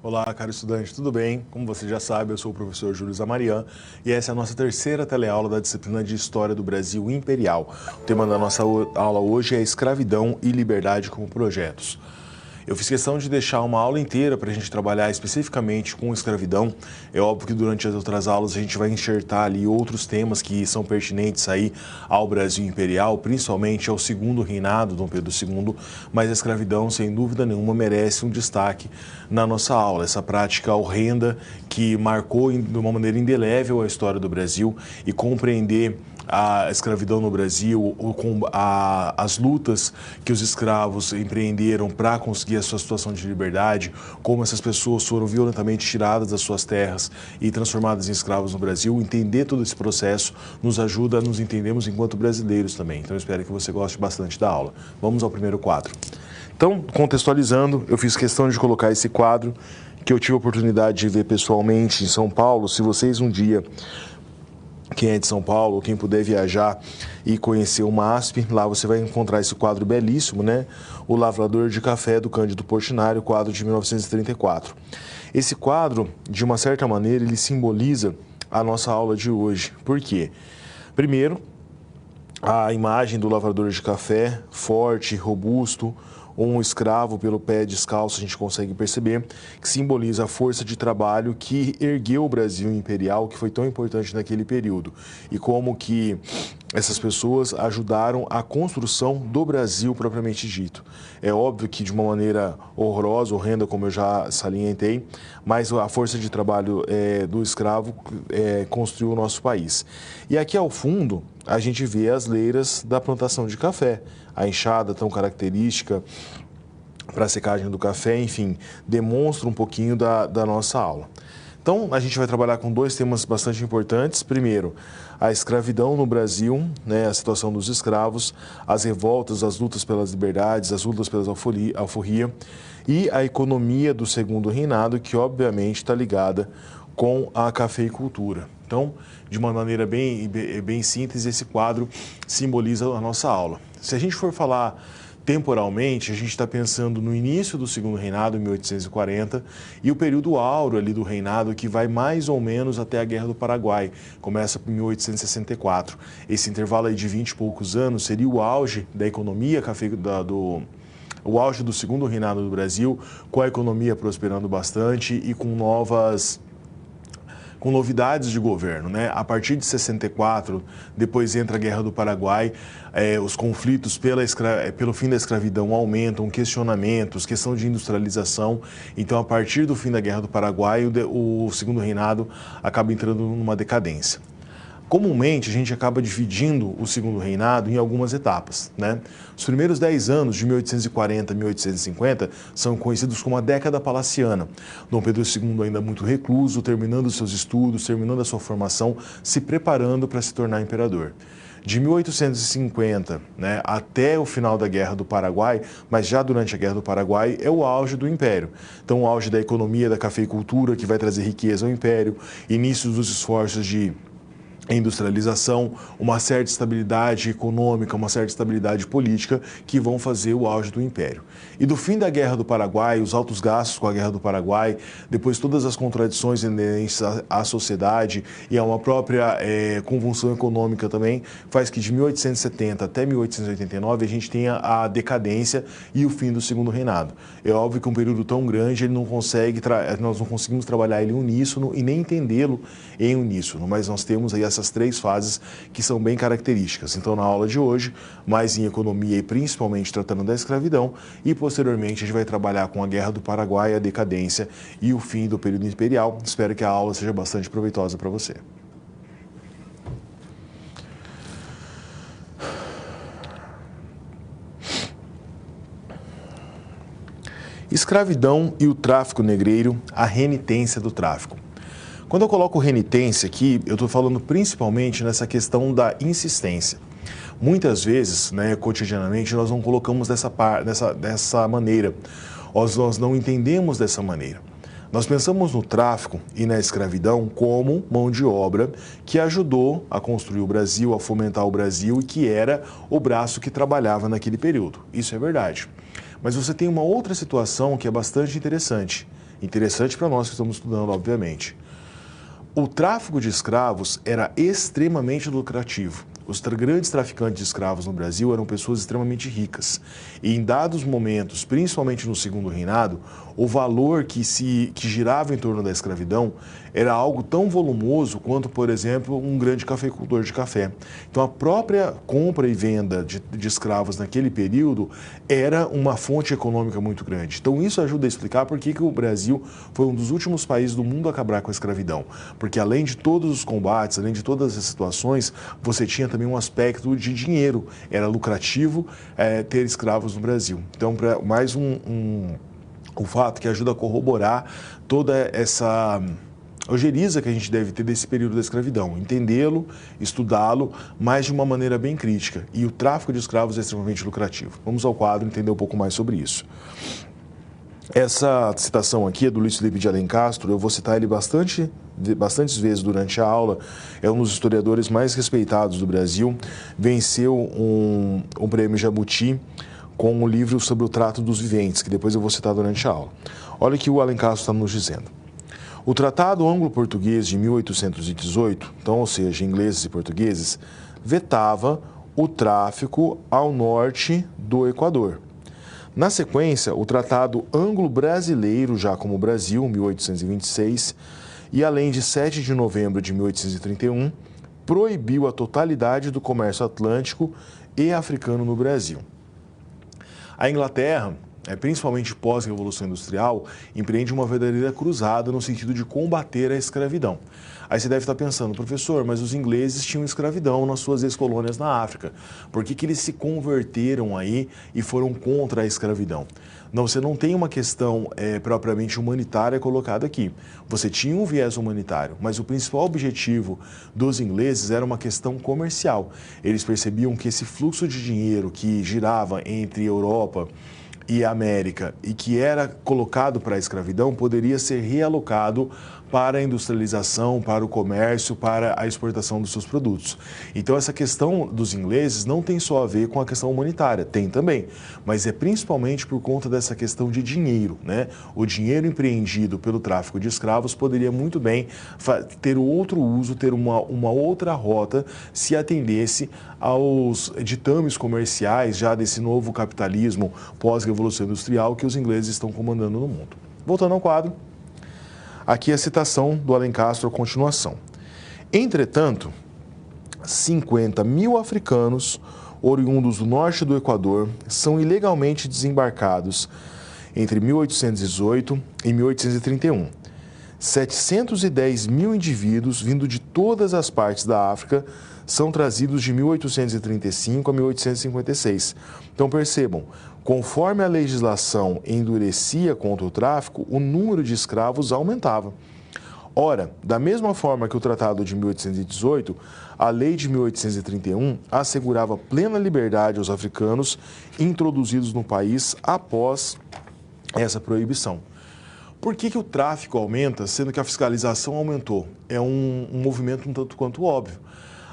Olá, caro estudante, tudo bem? Como você já sabe, eu sou o professor Júlio Zamarian e essa é a nossa terceira teleaula da disciplina de História do Brasil Imperial. O tema da nossa aula hoje é escravidão e liberdade como projetos. Eu fiz questão de deixar uma aula inteira para a gente trabalhar especificamente com escravidão. É óbvio que durante as outras aulas a gente vai enxertar ali outros temas que são pertinentes aí ao Brasil Imperial, principalmente ao segundo reinado, Dom Pedro II, mas a escravidão, sem dúvida nenhuma, merece um destaque na nossa aula. Essa prática horrenda que marcou de uma maneira indelével a história do Brasil e compreender a escravidão no Brasil, as lutas que os escravos empreenderam para conseguir a sua situação de liberdade, como essas pessoas foram violentamente tiradas das suas terras e transformadas em escravos no Brasil. Entender todo esse processo nos ajuda a nos entendermos enquanto brasileiros também. Então, eu espero que você goste bastante da aula. Vamos ao primeiro quadro. Então, contextualizando, eu fiz questão de colocar esse quadro que eu tive a oportunidade de ver pessoalmente em São Paulo. Se vocês um dia, quem é de São Paulo, quem puder viajar e conhecer o MASP, lá você vai encontrar esse quadro belíssimo, né? O Lavrador de Café, do Cândido Portinari, quadro de 1934. Esse quadro, de uma certa maneira, ele simboliza a nossa aula de hoje. Por quê? Primeiro, a imagem do lavrador de café, forte, robusto, um escravo pelo pé descalço, a gente consegue perceber, que simboliza a força de trabalho que ergueu o Brasil imperial, que foi tão importante naquele período, e como que essas pessoas ajudaram a construção do Brasil propriamente dito. É óbvio que de uma maneira horrorosa, horrenda, como eu já salientei, mas a força de trabalho do escravo construiu o nosso país. E aqui ao fundo, a gente vê as leiras da plantação de café, a enxada tão característica para a secagem do café, enfim, demonstra um pouquinho da nossa aula. Então, a gente vai trabalhar com dois temas bastante importantes. Primeiro, a escravidão no Brasil, né, a situação dos escravos, as revoltas, as lutas pelas liberdades, as lutas pela alforria e a economia do segundo reinado, que obviamente está ligada com a cafeicultura. Então, de uma maneira bem síntese, esse quadro simboliza a nossa aula. Se a gente for falar temporalmente, a gente está pensando no início do segundo reinado, em 1840, e o período áureo ali do reinado, que vai mais ou menos até a Guerra do Paraguai, começa em 1864. Esse intervalo aí de 20 e poucos anos seria o auge da economia o auge do segundo reinado do Brasil, com a economia prosperando bastante e com novidades de governo, né? A partir de 64, depois entra a Guerra do Paraguai, os conflitos pelo fim da escravidão aumentam, questionamentos, questão de industrialização. Então, a partir do fim da Guerra do Paraguai, o segundo reinado acaba entrando numa decadência. Comumente, a gente acaba dividindo o segundo reinado em algumas etapas, né? Os primeiros 10 anos, de 1840 a 1850, são conhecidos como a década palaciana. Dom Pedro II ainda muito recluso, terminando seus estudos, terminando a sua formação, se preparando para se tornar imperador. De 1850, né, até o final da Guerra do Paraguai, mas já durante a Guerra do Paraguai, é o auge do Império. Então, o auge da economia, da cafeicultura, que vai trazer riqueza ao Império, início dos esforços de industrialização, uma certa estabilidade econômica, uma certa estabilidade política que vão fazer o auge do Império. E do fim da Guerra do Paraguai, os altos gastos com a Guerra do Paraguai, depois todas as contradições inerentes à sociedade e a uma própria convulsão econômica também, faz que de 1870 até 1889 a gente tenha a decadência e o fim do segundo reinado. É óbvio que um período tão grande nós não conseguimos trabalhar ele uníssono e nem entendê-lo em uníssono, mas nós temos aí essas três fases que são bem características. Então, na aula de hoje, mais em economia e principalmente tratando da escravidão, e posteriormente a gente vai trabalhar com a Guerra do Paraguai, a decadência e o fim do período imperial. Espero que a aula seja bastante proveitosa para você. Escravidão e o tráfico negreiro, a renitência do tráfico. Quando eu coloco renitência aqui, eu estou falando principalmente nessa questão da insistência. Muitas vezes, né, cotidianamente, nós não colocamos dessa maneira, nós não entendemos dessa maneira. Nós pensamos no tráfico e na escravidão como mão de obra que ajudou a construir o Brasil, a fomentar o Brasil e que era o braço que trabalhava naquele período. Isso é verdade. Mas você tem uma outra situação que é bastante interessante. Interessante para nós que estamos estudando, obviamente. O tráfico de escravos era extremamente lucrativo. Os grandes traficantes de escravos no Brasil eram pessoas extremamente ricas. E em dados momentos, principalmente no segundo reinado, o valor que girava em torno da escravidão era algo tão volumoso quanto, por exemplo, um grande cafeicultor de café. Então, a própria compra e venda de escravos naquele período era uma fonte econômica muito grande. Então, isso ajuda a explicar por que o Brasil foi um dos últimos países do mundo a acabar com a escravidão. Porque, além de todos os combates, além de todas as situações, você tinha também um aspecto de dinheiro. Era lucrativo ter escravos no Brasil. Então, o fato que ajuda a corroborar toda essa ojeriza que a gente deve ter desse período da escravidão, entendê-lo, estudá-lo, mas de uma maneira bem crítica. E o tráfico de escravos é extremamente lucrativo. Vamos ao quadro entender um pouco mais sobre isso. Essa citação aqui é do Luiz Felipe de Alencastro, eu vou citar ele bastantes vezes durante a aula, é um dos historiadores mais respeitados do Brasil, venceu um prêmio Jabuti com um livro sobre o trato dos viventes, que depois eu vou citar durante a aula. Olha o que o Alencastro está nos dizendo. O Tratado Anglo-Português de 1818, então, ou seja, ingleses e portugueses, vetava o tráfico ao norte do Equador. Na sequência, o Tratado Anglo-Brasileiro, já como Brasil, 1826, e além de 7 de novembro de 1831, proibiu a totalidade do comércio atlântico e africano no Brasil. A Inglaterra, principalmente pós-revolução industrial, empreende uma verdadeira cruzada no sentido de combater a escravidão. Aí você deve estar pensando, professor, mas os ingleses tinham escravidão nas suas ex-colônias na África. Por que eles se converteram aí e foram contra a escravidão? Não, você não tem uma questão propriamente humanitária colocada aqui. Você tinha um viés humanitário, mas o principal objetivo dos ingleses era uma questão comercial. Eles percebiam que esse fluxo de dinheiro que girava entre Europa e América e que era colocado para a escravidão poderia ser realocado para a industrialização, para o comércio, para a exportação dos seus produtos. Então, essa questão dos ingleses não tem só a ver com a questão humanitária, tem também, mas é principalmente por conta dessa questão de dinheiro, né? O dinheiro empreendido pelo tráfico de escravos poderia muito bem ter outro uso, ter uma outra rota, se atendesse aos ditames comerciais já desse novo capitalismo pós-revolução industrial que os ingleses estão comandando no mundo. Voltando ao quadro. Aqui a citação do Alencastro, a continuação. Entretanto, 50 mil africanos, oriundos do norte do Equador, são ilegalmente desembarcados entre 1818 e 1831. 710 mil indivíduos, vindo de todas as partes da África, são trazidos de 1835 a 1856. Então percebam, conforme a legislação endurecia contra o tráfico, o número de escravos aumentava. Ora, da mesma forma que o Tratado de 1818, a Lei de 1831 assegurava plena liberdade aos africanos introduzidos no país após essa proibição. Por que o tráfico aumenta, sendo que a fiscalização aumentou? É um movimento um tanto quanto óbvio.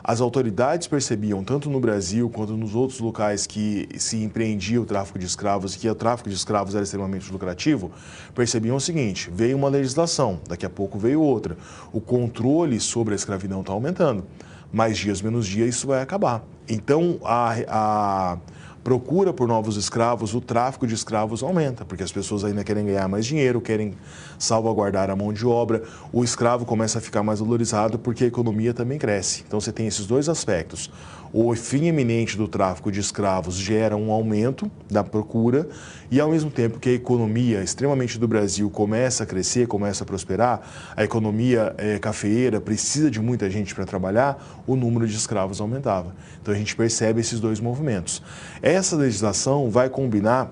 As autoridades percebiam, tanto no Brasil quanto nos outros locais que se empreendia o tráfico de escravos, que o tráfico de escravos era extremamente lucrativo, percebiam o seguinte: veio uma legislação, daqui a pouco veio outra. O controle sobre a escravidão está aumentando. Mais dias, menos dias, isso vai acabar. Então, a procura por novos escravos, o tráfico de escravos aumenta, porque as pessoas ainda querem ganhar mais dinheiro, querem salvaguardar a mão de obra, o escravo começa a ficar mais valorizado porque a economia também cresce. Então você tem esses dois aspectos. O fim iminente do tráfico de escravos gera um aumento da procura e, ao mesmo tempo que a economia, extremamente do Brasil, começa a crescer, começa a prosperar, a economia cafeeira precisa de muita gente para trabalhar, o número de escravos aumentava. Então a gente percebe esses dois movimentos. Essa legislação vai combinar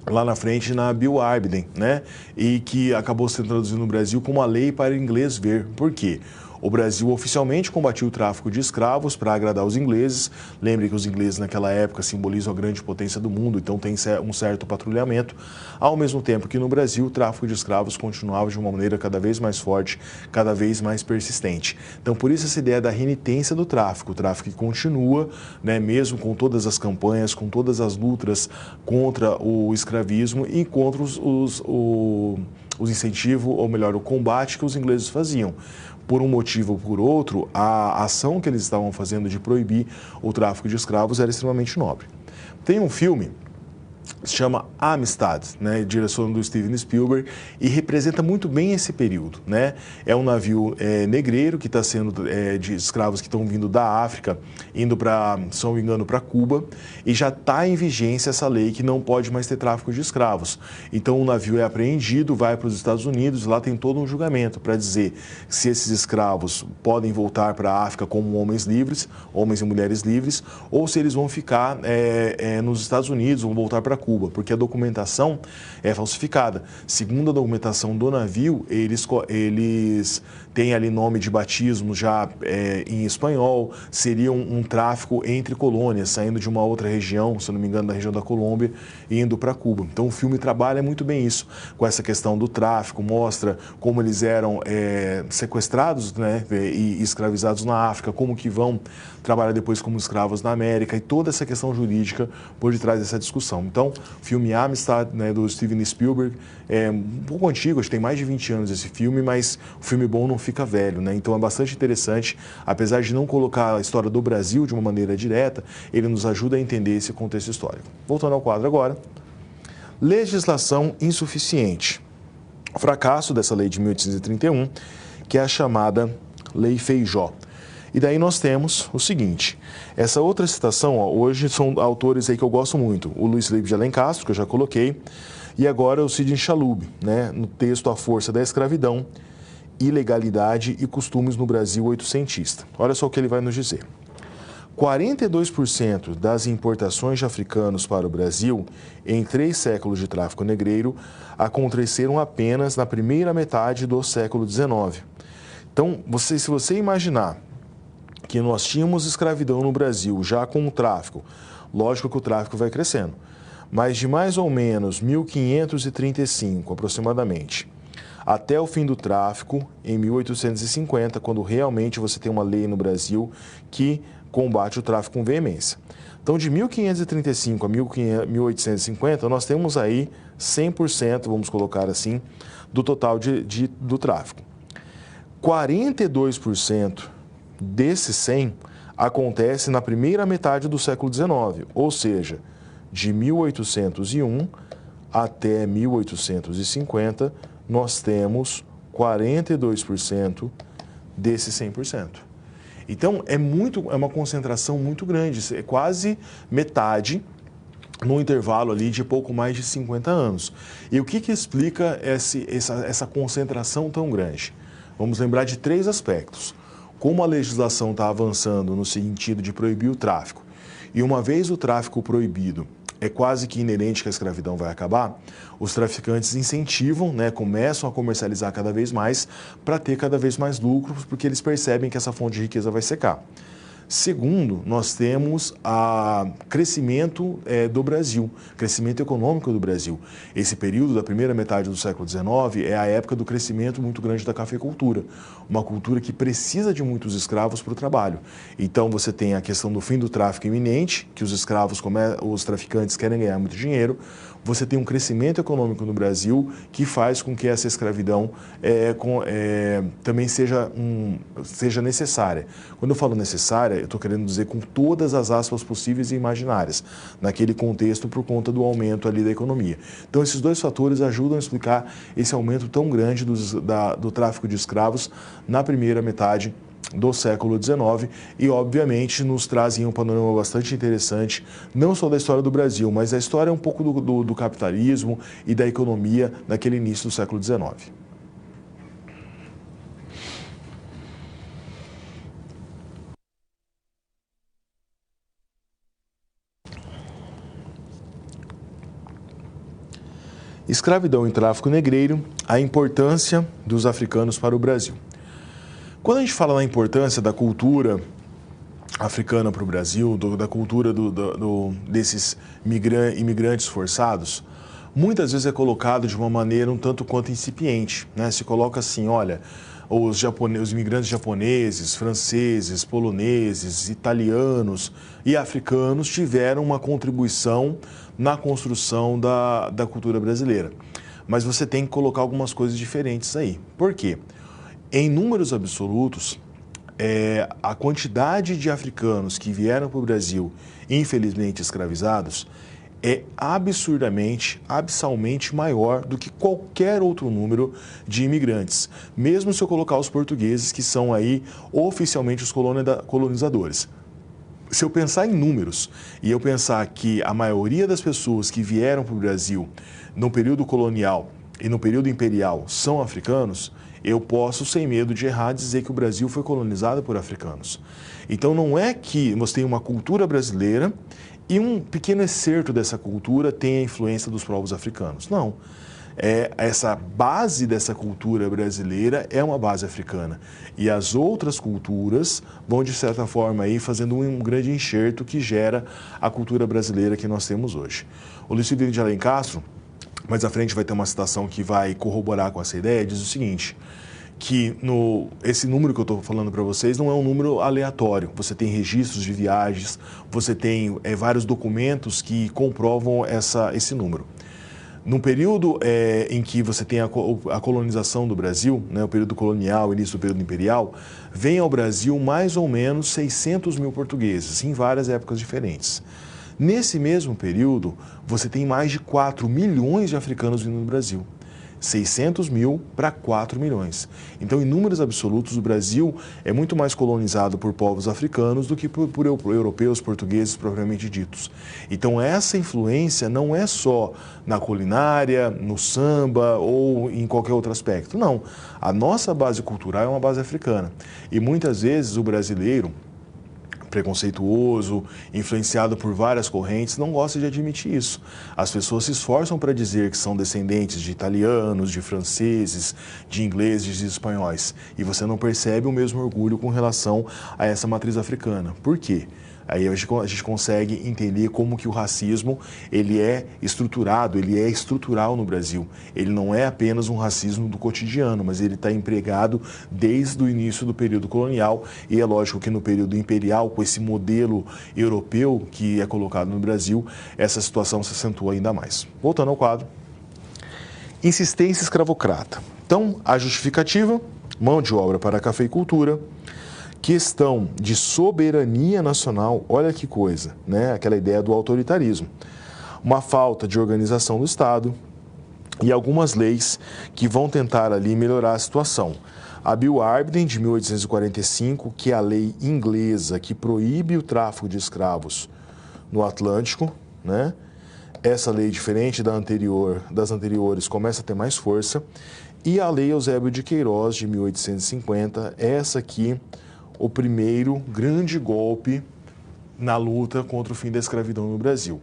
lá na frente na Bill Abden, né? E que acabou sendo traduzido no Brasil como a lei para inglês ver. Por quê? O Brasil oficialmente combatiu o tráfico de escravos para agradar os ingleses. Lembre que os ingleses naquela época simbolizam a grande potência do mundo, então tem um certo patrulhamento. Ao mesmo tempo que no Brasil o tráfico de escravos continuava de uma maneira cada vez mais forte, cada vez mais persistente. Então por isso essa ideia da renitência do tráfico. O tráfico que continua, né, mesmo com todas as campanhas, com todas as lutas contra o escravismo e contra os incentivos, ou melhor, o combate que os ingleses faziam. Por um motivo ou por outro, a ação que eles estavam fazendo de proibir o tráfico de escravos era extremamente nobre. Tem um filme que se chama Amistad, né, direção do Steven Spielberg, e representa muito bem esse período, né? É um navio negreiro que está sendo de escravos que estão vindo da África, indo para, se não me engano, para Cuba, e já está em vigência essa lei que não pode mais ter tráfico de escravos. Então o navio é apreendido, vai para os Estados Unidos, lá tem todo um julgamento para dizer se esses escravos podem voltar para a África como homens livres, homens e mulheres livres, ou se eles vão ficar nos Estados Unidos, vão voltar para Cuba, porque a documentação é falsificada. Segundo a documentação do navio, eles têm ali nome de batismo já em espanhol, seria um tráfico entre colônias, saindo de uma outra região, se não me engano, da região da Colômbia, e indo para Cuba. Então o filme trabalha muito bem isso, com essa questão do tráfico, mostra como eles eram sequestrados, né, e escravizados na África, como que vão trabalhar depois como escravos na América, e toda essa questão jurídica por detrás dessa discussão. Então, o filme Amistad, né, do Steven Spielberg, é um pouco antigo, acho que tem mais de 20 anos esse filme, mas o filme bom não fica velho, né? Então é bastante interessante, apesar de não colocar a história do Brasil de uma maneira direta, ele nos ajuda a entender esse contexto histórico. Voltando ao quadro agora, legislação insuficiente. O fracasso dessa lei de 1831, que é a chamada Lei Feijó. E daí nós temos o seguinte, essa outra citação, ó, hoje são autores aí que eu gosto muito, o Luiz Felipe de Alencastro, que eu já coloquei, e agora o Sidney Chalub, né, no texto A Força da Escravidão, Ilegalidade e Costumes no Brasil Oitocentista. Olha só o que ele vai nos dizer. 42% das importações de africanos para o Brasil em 3 séculos de tráfico negreiro aconteceram apenas na primeira metade do século XIX. Então, se você imaginar que nós tínhamos escravidão no Brasil, já com o tráfico, lógico que o tráfico vai crescendo, mas de mais ou menos 1535 aproximadamente, até o fim do tráfico, em 1850, quando realmente você tem uma lei no Brasil que combate o tráfico com veemência. Então, de 1535 a 1850, nós temos aí 100%, vamos colocar assim, do total do tráfico. 42% desses 100 acontece na primeira metade do século XIX, ou seja, de 1801 até 1850, nós temos 42% desses 100%. Então, é uma concentração muito grande, é quase metade num intervalo ali de pouco mais de 50 anos. E o que explica essa concentração tão grande? Vamos lembrar de 3 aspectos. Como a legislação está avançando no sentido de proibir o tráfico, e uma vez o tráfico proibido, é quase que inerente que a escravidão vai acabar, os traficantes incentivam, né, começam a comercializar cada vez mais para ter cada vez mais lucros, porque eles percebem que essa fonte de riqueza vai secar. Segundo, nós temos o crescimento do Brasil, crescimento econômico do Brasil. Esse período da primeira metade do século XIX é a época do crescimento muito grande da cafeicultura, uma cultura que precisa de muitos escravos para o trabalho. Então você tem a questão do fim do tráfico iminente, que os escravos, os traficantes querem ganhar muito dinheiro. Você tem um crescimento econômico no Brasil que faz com que essa escravidão também seja necessária. Quando eu falo necessária, eu estou querendo dizer com todas as aspas possíveis e imaginárias, naquele contexto por conta do aumento ali da economia. Então, esses 2 fatores ajudam a explicar esse aumento tão grande do tráfico de escravos na primeira metade do século XIX e, obviamente, nos trazem um panorama bastante interessante, não só da história do Brasil, mas da história um pouco do capitalismo e da economia naquele início do século XIX. Escravidão e tráfico negreiro, a importância dos africanos para o Brasil. Quando a gente fala na importância da cultura africana para o Brasil, da cultura desses imigrantes forçados, muitas vezes é colocado de uma maneira um tanto quanto incipiente, né? Se coloca assim, olha, os imigrantes japoneses, franceses, poloneses, italianos e africanos tiveram uma contribuição na construção da cultura brasileira. mas você tem que colocar algumas coisas diferentes aí. Por quê? Em números absolutos, a quantidade de africanos que vieram para o Brasil, infelizmente escravizados, é abissalmente maior do que qualquer outro número de imigrantes, mesmo se eu colocar os portugueses, que são aí oficialmente os colonizadores. Se eu pensar em números e eu pensar que a maioria das pessoas que vieram para o Brasil no período colonial e no período imperial são africanos, eu posso, sem medo de errar, dizer que o Brasil foi colonizado por africanos. Então não é que você tem uma cultura brasileira e um pequeno excerto dessa cultura tem a influência dos povos africanos. Não. Essa base dessa cultura brasileira é uma base africana. E as outras culturas vão, de certa forma, aí, fazendo um grande enxerto que gera a cultura brasileira que nós temos hoje. O Luiz Felipe de Alencastro, mais à frente vai ter uma citação que vai corroborar com essa ideia, diz o seguinte, que esse número que eu estou falando para vocês não é um número aleatório. Você tem registros de viagens, você tem vários documentos que comprovam esse número. No período em que você tem a colonização do Brasil, né, o período colonial, início do período imperial, vem ao Brasil mais ou menos 600 mil portugueses, em várias épocas diferentes. Nesse mesmo período, você tem mais de 4 milhões de africanos vindo no Brasil. 600 mil para 4 milhões. Então, em números absolutos, o Brasil é muito mais colonizado por povos africanos do que por europeus, portugueses, propriamente ditos. Então, essa influência não é só na culinária, no samba ou em qualquer outro aspecto. Não. A nossa base cultural é uma base africana. E muitas vezes o brasileiro, preconceituoso, influenciado por várias correntes, não gosta de admitir isso. As pessoas se esforçam para dizer que são descendentes de italianos, de franceses, de ingleses, de espanhóis. E você não percebe o mesmo orgulho com relação a essa matriz africana. Por quê? Aí a gente consegue entender como que o racismo ele é estruturado, ele é estrutural no Brasil. Ele não é apenas um racismo do cotidiano, mas ele está empregado desde o início do período colonial e é lógico que no período imperial, com esse modelo europeu que é colocado no Brasil, essa situação se acentua ainda mais. Voltando ao quadro. Insistência escravocrata. Então, a justificativa, mão de obra para a cafeicultura, questão de soberania nacional, olha que coisa, né? Aquela ideia do autoritarismo. Uma falta de organização do Estado e algumas leis que vão tentar ali melhorar a situação. A Bill Aberdeen, de 1845, que é a lei inglesa que proíbe o tráfico de escravos no Atlântico, né? Essa lei, diferente das anteriores, começa a ter mais força. E a Lei Eusébio de Queiroz, de 1850, essa aqui, o primeiro grande golpe na luta contra o fim da escravidão no Brasil.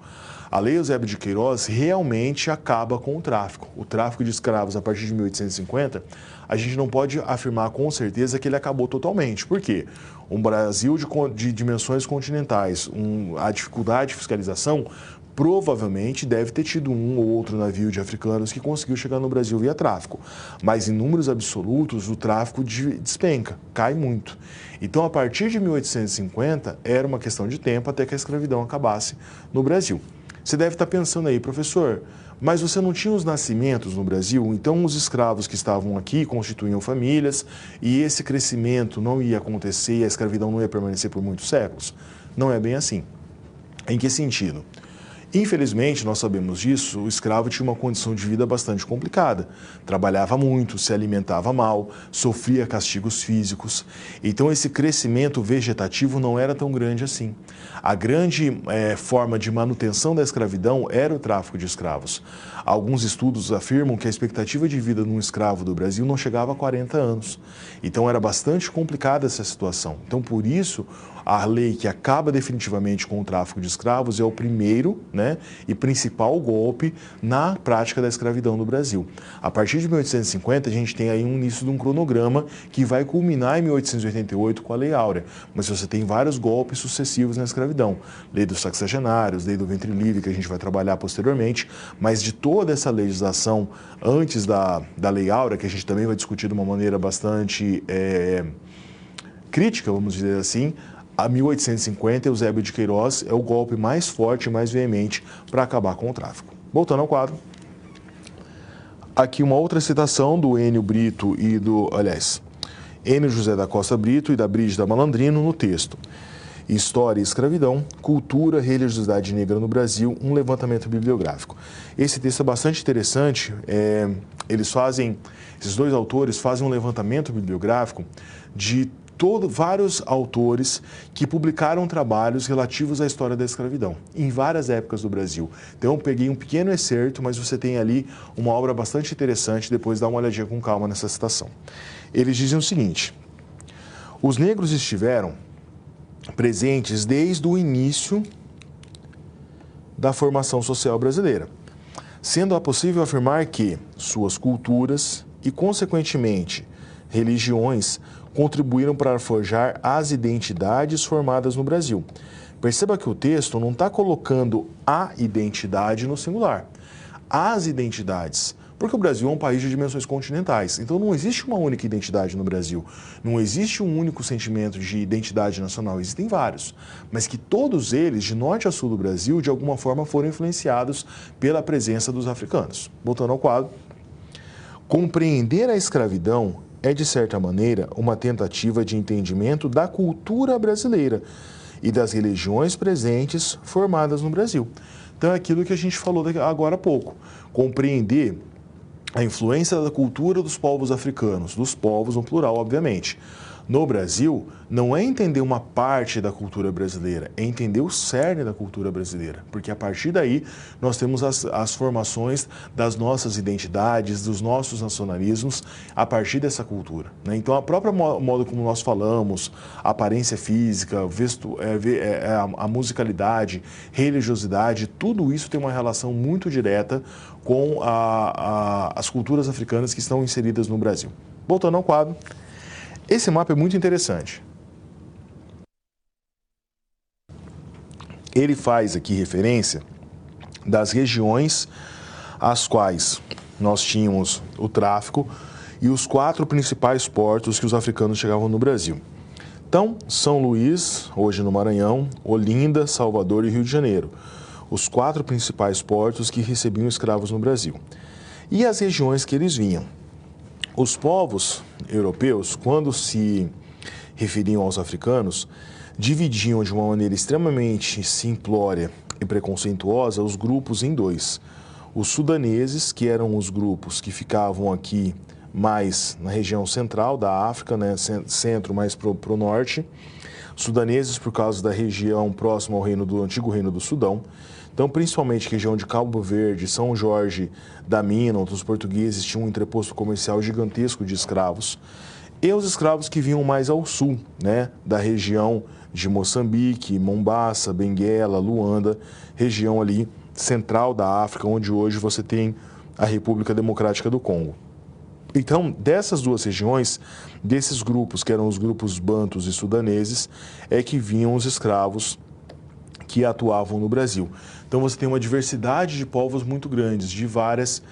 A Lei Eusébio de Queiroz realmente acaba com o tráfico. O tráfico de escravos a partir de 1850, a gente não pode afirmar com certeza que ele acabou totalmente. Por quê? Um Brasil de dimensões continentais, a dificuldade de fiscalização, provavelmente deve ter tido um ou outro navio de africanos que conseguiu chegar no Brasil via tráfico. Mas em números absolutos, o tráfico despenca, cai muito. Então, a partir de 1850, era uma questão de tempo até que a escravidão acabasse no Brasil. Você deve estar pensando aí, professor, mas você não tinha os nascimentos no Brasil? Então, os escravos que estavam aqui constituíam famílias e esse crescimento não ia acontecer e a escravidão não ia permanecer por muitos séculos? Não é bem assim. Em que sentido? Infelizmente, nós sabemos disso, o escravo tinha uma condição de vida bastante complicada. Trabalhava muito, se alimentava mal, sofria castigos físicos. Então, esse crescimento vegetativo não era tão grande assim. A grande forma de manutenção da escravidão era o tráfico de escravos. Alguns estudos afirmam que a expectativa de vida de um escravo do Brasil não chegava a 40 anos. Então, era bastante complicada essa situação. Então, por isso, a lei que acaba definitivamente com o tráfico de escravos é o primeiro, né, e principal golpe na prática da escravidão no Brasil. A partir de 1850, a gente tem aí um início de um cronograma que vai culminar em 1888 com a Lei Áurea. Mas você tem vários golpes sucessivos na escravidão. Lei dos Sexagenários, Lei do Ventre Livre, que a gente vai trabalhar posteriormente, mas de toda essa legislação antes da Lei Áurea, que a gente também vai discutir de uma maneira bastante crítica, vamos dizer assim, a 1850, Eusébio de Queiroz é o golpe mais forte e mais veemente para acabar com o tráfico. Voltando ao quadro. aqui uma outra citação do Enio Brito e Enio José da Costa Brito e da Brígida Malandrino no texto. História e Escravidão, Cultura, Religiosidade Negra no Brasil, um levantamento bibliográfico. Esse texto é bastante interessante, esses dois autores fazem um levantamento bibliográfico de vários autores que publicaram trabalhos relativos à história da escravidão, em várias épocas do Brasil. Então eu peguei um pequeno excerto, mas você tem ali uma obra bastante interessante, depois dá uma olhadinha com calma nessa citação. Eles dizem o seguinte: os negros estiveram presentes desde o início da formação social brasileira, sendo possível afirmar que suas culturas e, consequentemente, religiões contribuíram para forjar as identidades formadas no Brasil. Perceba que o texto não está colocando a identidade no singular. As identidades. Porque o Brasil é um país de dimensões continentais. Então não existe uma única identidade no Brasil. Não existe um único sentimento de identidade nacional. Existem vários. Mas que todos eles, de norte a sul do Brasil, de alguma forma foram influenciados pela presença dos africanos. Voltando ao quadro. Compreender a escravidão é, de certa maneira, uma tentativa de entendimento da cultura brasileira e das religiões presentes formadas no Brasil. Então é aquilo que a gente falou agora há pouco. Compreender a influência da cultura dos povos africanos, dos povos no plural, obviamente. No Brasil, não é entender uma parte da cultura brasileira, é entender o cerne da cultura brasileira, porque a partir daí nós temos as formações das nossas identidades, dos nossos nacionalismos, a partir dessa cultura, né? Então, a própria modo como nós falamos, a aparência física, a musicalidade, religiosidade, tudo isso tem uma relação muito direta com as culturas africanas que estão inseridas no Brasil. Voltando ao quadro. Esse mapa é muito interessante. Ele faz aqui referência das regiões às quais nós tínhamos o tráfico e os 4 principais portos que os africanos chegavam no Brasil. Então, São Luís, hoje no Maranhão, Olinda, Salvador e Rio de Janeiro. Os 4 principais portos que recebiam escravos no Brasil. E as regiões que eles vinham. Os povos europeus, quando se referiam aos africanos, dividiam de uma maneira extremamente simplória e preconceituosa os grupos em 2. Os sudaneses, que eram os grupos que ficavam aqui mais na região central da África, né, centro mais para o norte. Sudaneses por causa da região próxima ao antigo reino do Sudão. Então, principalmente região de Cabo Verde, São Jorge da Mina, onde os portugueses tinham um entreposto comercial gigantesco de escravos. E os escravos que vinham mais ao sul, né, da região de Moçambique, Mombaça, Benguela, Luanda, região ali central da África, onde hoje você tem a República Democrática do Congo. Então, dessas 2 regiões, desses grupos, que eram os grupos bantus e sudaneses, é que vinham os escravos que atuavam no Brasil. Então você tem uma diversidade de povos muito grandes, de várias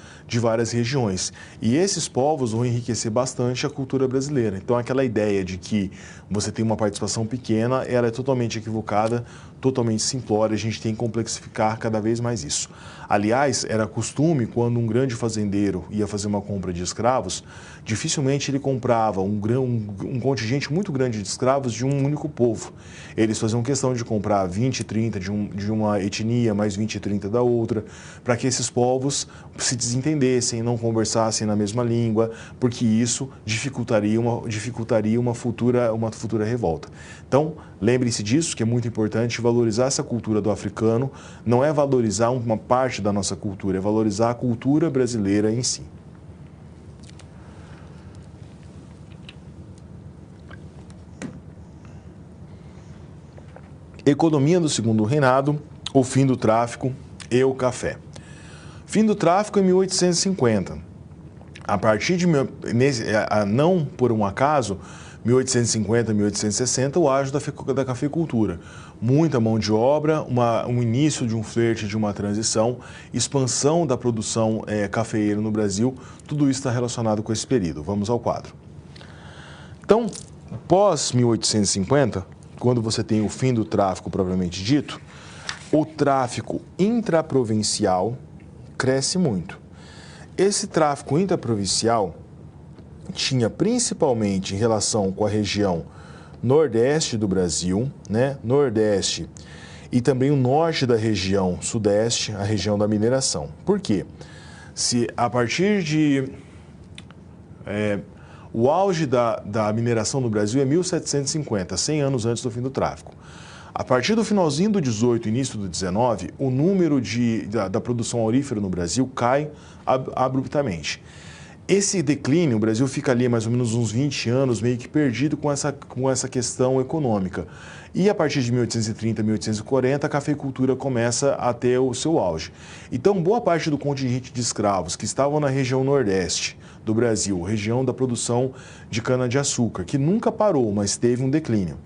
regiões. E esses povos vão enriquecer bastante a cultura brasileira. Então aquela ideia de que você tem uma participação pequena, ela é totalmente equivocada, totalmente simplória, a gente tem que complexificar cada vez mais isso. Aliás, era costume, quando um grande fazendeiro ia fazer uma compra de escravos, dificilmente ele comprava um contingente muito grande de escravos de um único povo. Eles faziam questão de comprar 20, 30 de uma etnia, mais 20, 30 da outra, para que esses povos se desentendessem, não conversassem na mesma língua, porque isso dificultaria uma futura revolta. Então, lembre-se disso, que é muito importante, valorizar essa cultura do africano, não é valorizar uma parte da nossa cultura, é valorizar a cultura brasileira em si. Economia do Segundo Reinado, o fim do tráfico e o café. Fim do tráfico em 1850. A partir de, não por um acaso, 1850, 1860, o auge da cafeicultura. Muita mão de obra, um início de um flerte, de uma transição, expansão da produção cafeeira no Brasil, tudo isso está relacionado com esse período. Vamos ao quadro. Então, pós 1850, quando você tem o fim do tráfico propriamente dito, o tráfico intraprovincial cresce muito. Esse tráfico intraprovincial tinha principalmente em relação com a região nordeste do Brasil, né? Nordeste e também o norte da região sudeste, a região da mineração. Por quê? Se a partir de... o auge da mineração no Brasil é 1750, 100 anos antes do fim do tráfico. A partir do finalzinho do 18 início do 19, o número da produção aurífera no Brasil cai abruptamente. Esse declínio, o Brasil fica ali mais ou menos uns 20 anos meio que perdido com essa questão econômica. E a partir de 1830, 1840, a cafeicultura começa a ter o seu auge. Então, boa parte do contingente de escravos que estavam na região nordeste do Brasil, região da produção de cana-de-açúcar, que nunca parou, mas teve um declínio.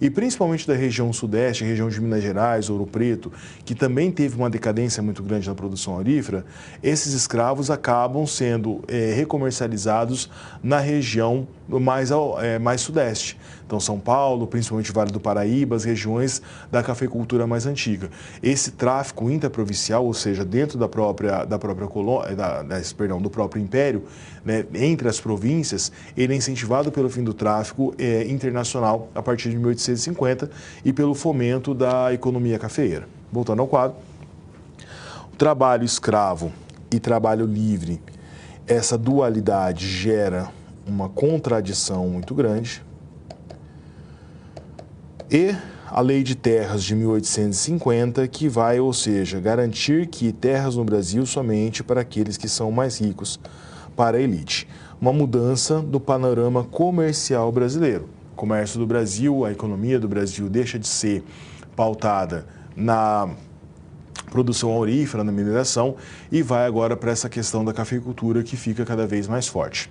E principalmente da região sudeste, região de Minas Gerais, Ouro Preto, que também teve uma decadência muito grande na produção aurífera, esses escravos acabam sendo recomercializados na região mais sudeste. Então, São Paulo, principalmente Vale do Paraíba, as regiões da cafeicultura mais antiga. Esse tráfico intraprovincial, ou seja, dentro do próprio império, né, entre as províncias, ele é incentivado pelo fim do tráfico internacional a partir de 1850 e pelo fomento da economia cafeeira. Voltando ao quadro, o trabalho escravo e trabalho livre, essa dualidade gera uma contradição muito grande. E a Lei de Terras de 1850, que vai, ou seja, garantir que terras no Brasil somente para aqueles que são mais ricos, para a elite. Uma mudança do panorama comercial brasileiro. O comércio do Brasil, a economia do Brasil deixa de ser pautada na produção aurífera, na mineração, e vai agora para essa questão da cafeicultura que fica cada vez mais forte.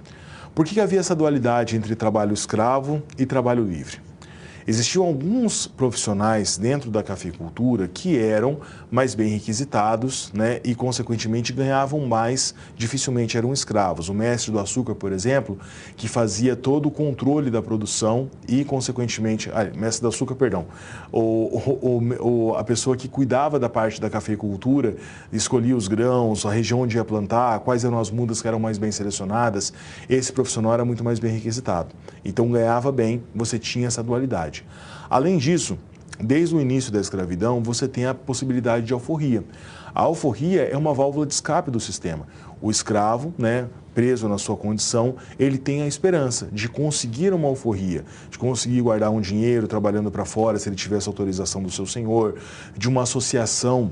Por que havia essa dualidade entre trabalho escravo e trabalho livre? Existiam alguns profissionais dentro da cafeicultura que eram mais bem requisitados, né, e, consequentemente, ganhavam mais, dificilmente eram escravos. O mestre do açúcar, por exemplo, que fazia todo o controle da produção e, consequentemente, mestre do açúcar, perdão, a pessoa que cuidava da parte da cafeicultura, escolhia os grãos, a região onde ia plantar, quais eram as mudas que eram mais bem selecionadas, esse profissional era muito mais bem requisitado. Então, ganhava bem, você tinha essa dualidade. Além disso, desde o início da escravidão, você tem a possibilidade de alforria. A alforria é uma válvula de escape do sistema. O escravo, né, preso na sua condição, ele tem a esperança de conseguir uma alforria, de conseguir guardar um dinheiro trabalhando para fora, se ele tivesse autorização do seu senhor, de uma associação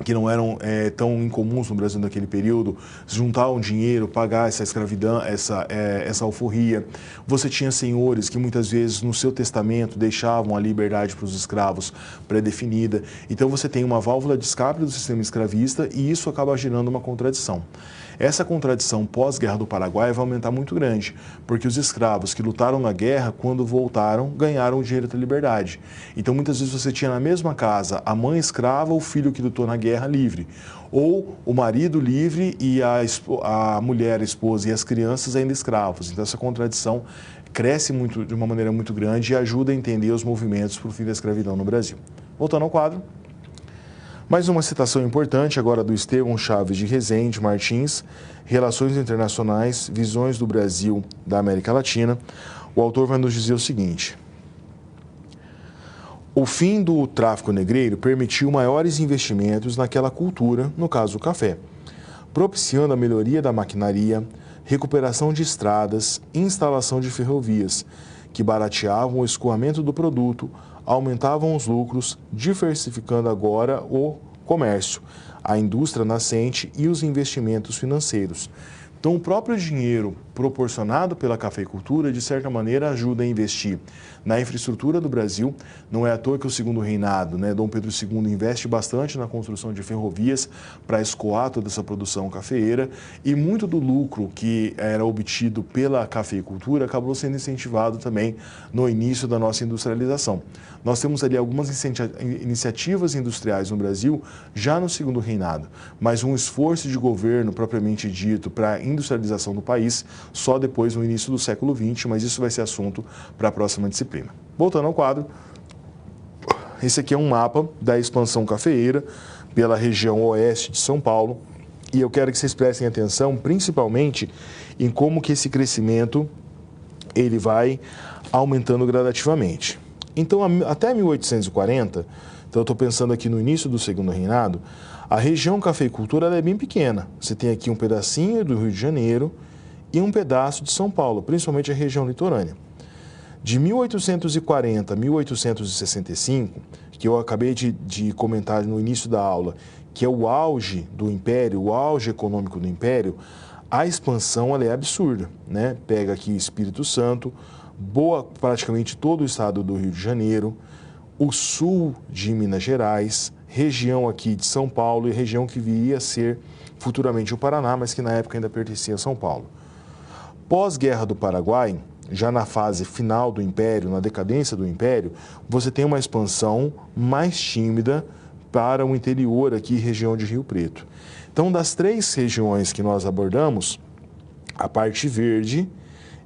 que não eram tão incomuns no Brasil naquele período, juntar um dinheiro, pagar essa escravidão, essa alforria. Você tinha senhores que muitas vezes no seu testamento deixavam a liberdade para os escravos pré-definida. Então você tem uma válvula de escape do sistema escravista e isso acaba gerando uma contradição. Essa contradição pós-guerra do Paraguai vai aumentar muito grande, porque os escravos que lutaram na guerra, quando voltaram, ganharam o direito à liberdade. Então, muitas vezes você tinha na mesma casa a mãe escrava, o filho que lutou na guerra livre, ou o marido livre e a mulher, a esposa e as crianças ainda escravos. Então, essa contradição cresce de uma maneira muito grande e ajuda a entender os movimentos para o fim da escravidão no Brasil. Voltando ao quadro. Mais uma citação importante agora do Estevão Chaves de Rezende Martins, Relações Internacionais, Visões do Brasil da América Latina. O autor vai nos dizer o seguinte: o fim do tráfico negreiro permitiu maiores investimentos naquela cultura, no caso o café, propiciando a melhoria da maquinaria, recuperação de estradas, instalação de ferrovias, que barateavam o escoamento do produto, aumentavam os lucros, diversificando agora o comércio, a indústria nascente e os investimentos financeiros. Então, o próprio dinheiro proporcionado pela cafeicultura, de certa maneira, ajuda a investir na infraestrutura do Brasil. Não é à toa que o segundo reinado, né, Dom Pedro II, investe bastante na construção de ferrovias para escoar toda essa produção cafeeira, e muito do lucro que era obtido pela cafeicultura acabou sendo incentivado também no início da nossa industrialização. Nós temos ali algumas iniciativas industriais no Brasil já no segundo reinado, mas um esforço de governo propriamente dito para a industrialização do país só depois no início do século XX, mas isso vai ser assunto para a próxima disciplina. Voltando ao quadro, esse aqui é um mapa da expansão cafeeira pela região oeste de São Paulo E eu quero que vocês prestem atenção, principalmente, em como que esse crescimento ele vai aumentando gradativamente. Então, até 1840, então eu estou pensando aqui no início do segundo reinado, a região cafeicultura ela é bem pequena. Você tem aqui um pedacinho do Rio de Janeiro e um pedaço de São Paulo, principalmente a região litorânea. De 1840 a 1865, que eu acabei de comentar no início da aula, que é o auge do Império, o auge econômico do Império, a expansão ela é absurda, né? Pega aqui Espírito Santo, praticamente todo o estado do Rio de Janeiro, o sul de Minas Gerais, região aqui de São Paulo e região que viria a ser futuramente o Paraná, mas que na época ainda pertencia a São Paulo. Pós-Guerra do Paraguai, já na fase final do Império, na decadência do Império, você tem uma expansão mais tímida para o interior aqui, região de Rio Preto. Então, das três regiões que nós abordamos, a parte verde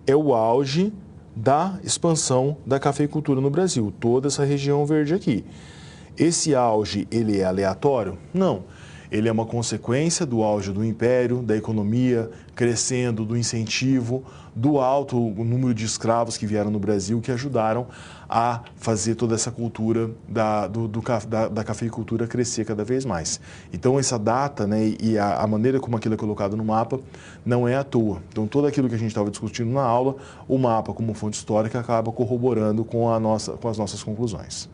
é o auge da expansão da cafeicultura no Brasil, toda essa região verde aqui. Esse auge, ele é aleatório? Não. Ele é uma consequência do auge do império, da economia crescendo, do incentivo, do alto número de escravos que vieram no Brasil, que ajudaram a fazer toda essa cultura da cafeicultura crescer cada vez mais. Então, essa data, né, e a maneira como aquilo é colocado no mapa não é à toa. Então, tudo aquilo que a gente estava discutindo na aula, o mapa, como fonte histórica, acaba corroborando com as nossas conclusões.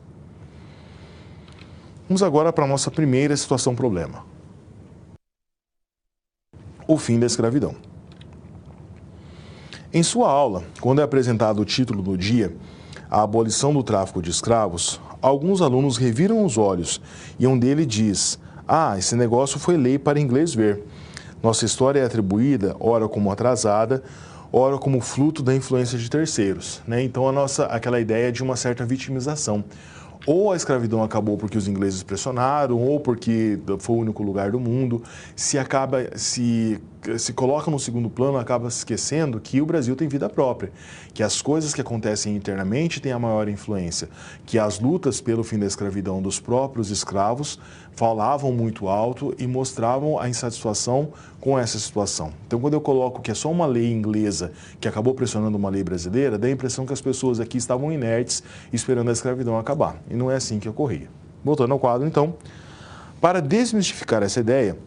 Vamos agora para a nossa primeira situação-problema. O fim da escravidão. Em sua aula, quando é apresentado o título do dia, a abolição do tráfico de escravos, alguns alunos reviram os olhos e um deles diz: "Ah, esse negócio foi lei para inglês ver. Nossa história é atribuída, ora como atrasada, ora como fruto da influência de terceiros", né? Então, aquela ideia de uma certa vitimização. Ou a escravidão acabou porque os ingleses pressionaram, ou porque foi o único lugar do mundo. Se coloca no segundo plano, acaba se esquecendo que o Brasil tem vida própria, que as coisas que acontecem internamente têm a maior influência, que as lutas pelo fim da escravidão dos próprios escravos falavam muito alto e mostravam a insatisfação com essa situação. Então, quando eu coloco que é só uma lei inglesa que acabou pressionando uma lei brasileira, dá a impressão que as pessoas aqui estavam inertes esperando a escravidão acabar. E não é assim que ocorria. Voltando ao quadro, então, para desmistificar essa ideia,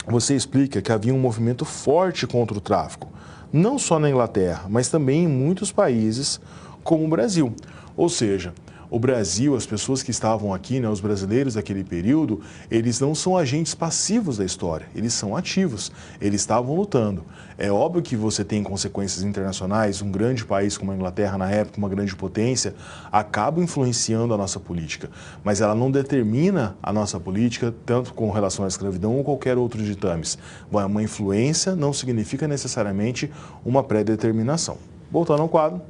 você explica que havia um movimento forte contra o tráfico, não só na Inglaterra, mas também em muitos países, como o Brasil. Ou seja, o Brasil, as pessoas que estavam aqui, né, os brasileiros daquele período, eles não são agentes passivos da história, eles são ativos, eles estavam lutando. É óbvio que você tem consequências internacionais, um grande país como a Inglaterra na época, uma grande potência, acaba influenciando a nossa política, mas ela não determina a nossa política tanto com relação à escravidão ou qualquer outro ditames. Uma influência não significa necessariamente uma pré-determinação. Voltando ao quadro.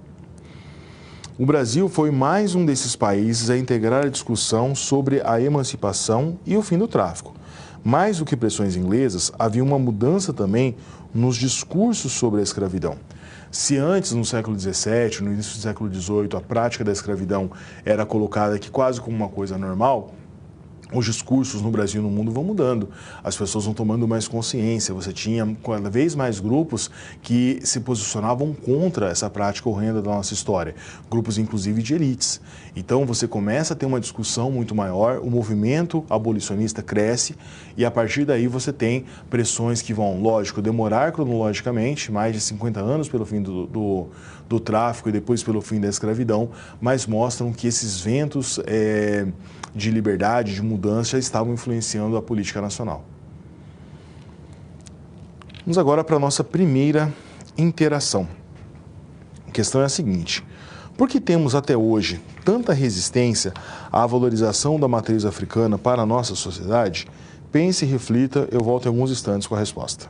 O Brasil foi mais um desses países a integrar a discussão sobre a emancipação e o fim do tráfico. Mais do que pressões inglesas, havia uma mudança também nos discursos sobre a escravidão. Se antes, no século XVII, no início do século XVIII, a prática da escravidão era colocada aqui quase como uma coisa normal, os discursos no Brasil e no mundo vão mudando, as pessoas vão tomando mais consciência, você tinha cada vez mais grupos que se posicionavam contra essa prática horrenda da nossa história, grupos inclusive de elites. Então você começa a ter uma discussão muito maior, o movimento abolicionista cresce e a partir daí você tem pressões que vão, lógico, demorar cronologicamente, mais de 50 anos pelo fim do tráfico e depois pelo fim da escravidão, mas mostram que esses ventos de liberdade, de mudança, já estavam influenciando a política nacional. Vamos agora para a nossa primeira interação. A questão é a seguinte: por que temos até hoje tanta resistência à valorização da matriz africana para a nossa sociedade? Pense e reflita, eu volto em alguns instantes com a resposta.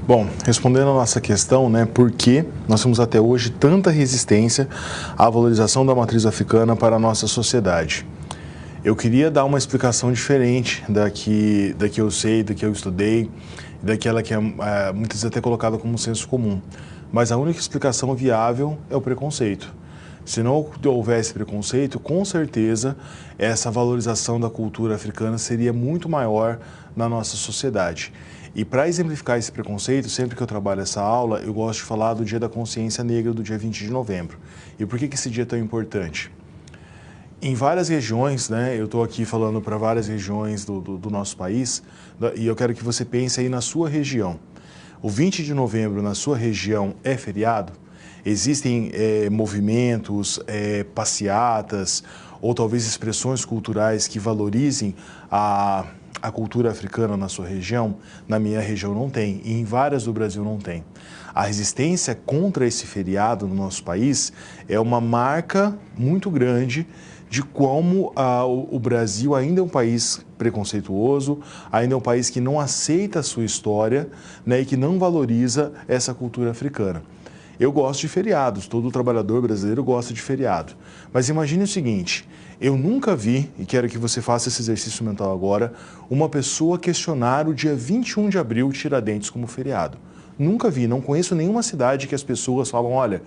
Bom, respondendo a nossa questão, né, por que nós temos até hoje tanta resistência à valorização da matriz africana para a nossa sociedade? Eu queria dar uma explicação diferente da que eu sei, da que eu estudei, daquela que é muitas vezes até colocada como senso comum. Mas a única explicação viável é o preconceito. Se não houvesse preconceito, com certeza essa valorização da cultura africana seria muito maior na nossa sociedade. E para exemplificar esse preconceito, sempre que eu trabalho essa aula, eu gosto de falar do Dia da Consciência Negra, do dia 20 de novembro. E por que esse dia é tão importante? Em várias regiões, né, eu estou aqui falando para várias regiões do nosso país, e eu quero que você pense aí na sua região. O 20 de novembro na sua região é feriado? Existem movimentos, passeatas ou talvez expressões culturais que valorizem a cultura africana na sua região? Na minha região não tem, e em várias do Brasil não tem. A resistência contra esse feriado no nosso país é uma marca muito grande de como o Brasil ainda é um país preconceituoso, ainda é um país que não aceita a sua história, né, e que não valoriza essa cultura africana. Eu gosto de feriados, todo trabalhador brasileiro gosta de feriado. Mas imagine o seguinte, eu nunca vi, e quero que você faça esse exercício mental agora, uma pessoa questionar o dia 21 de abril, Tiradentes, como feriado. Nunca vi, não conheço nenhuma cidade que as pessoas falam, olha,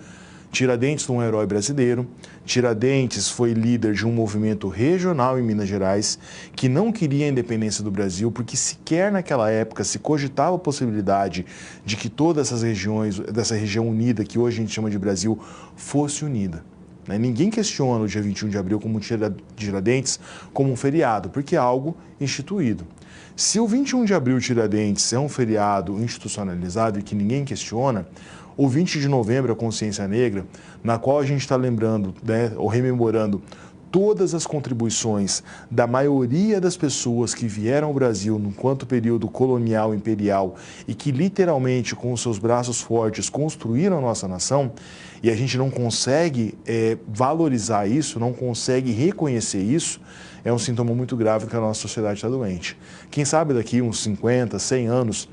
Tiradentes foi um herói brasileiro, Tiradentes foi líder de um movimento regional em Minas Gerais que não queria a independência do Brasil porque sequer naquela época se cogitava a possibilidade de que todas essas regiões, dessa região unida que hoje a gente chama de Brasil, fosse unida. Ninguém questiona o dia 21 de abril como Tiradentes como um feriado, porque é algo instituído. Se o 21 de abril Tiradentes é um feriado institucionalizado e que ninguém questiona, o 20 de novembro, a Consciência Negra, na qual a gente está lembrando, né, ou rememorando todas as contribuições da maioria das pessoas que vieram ao Brasil enquanto período colonial imperial e que literalmente com os seus braços fortes construíram a nossa nação, e a gente não consegue valorizar isso, não consegue reconhecer isso, é um sintoma muito grave que a nossa sociedade está doente. Quem sabe daqui uns 50, 100 anos,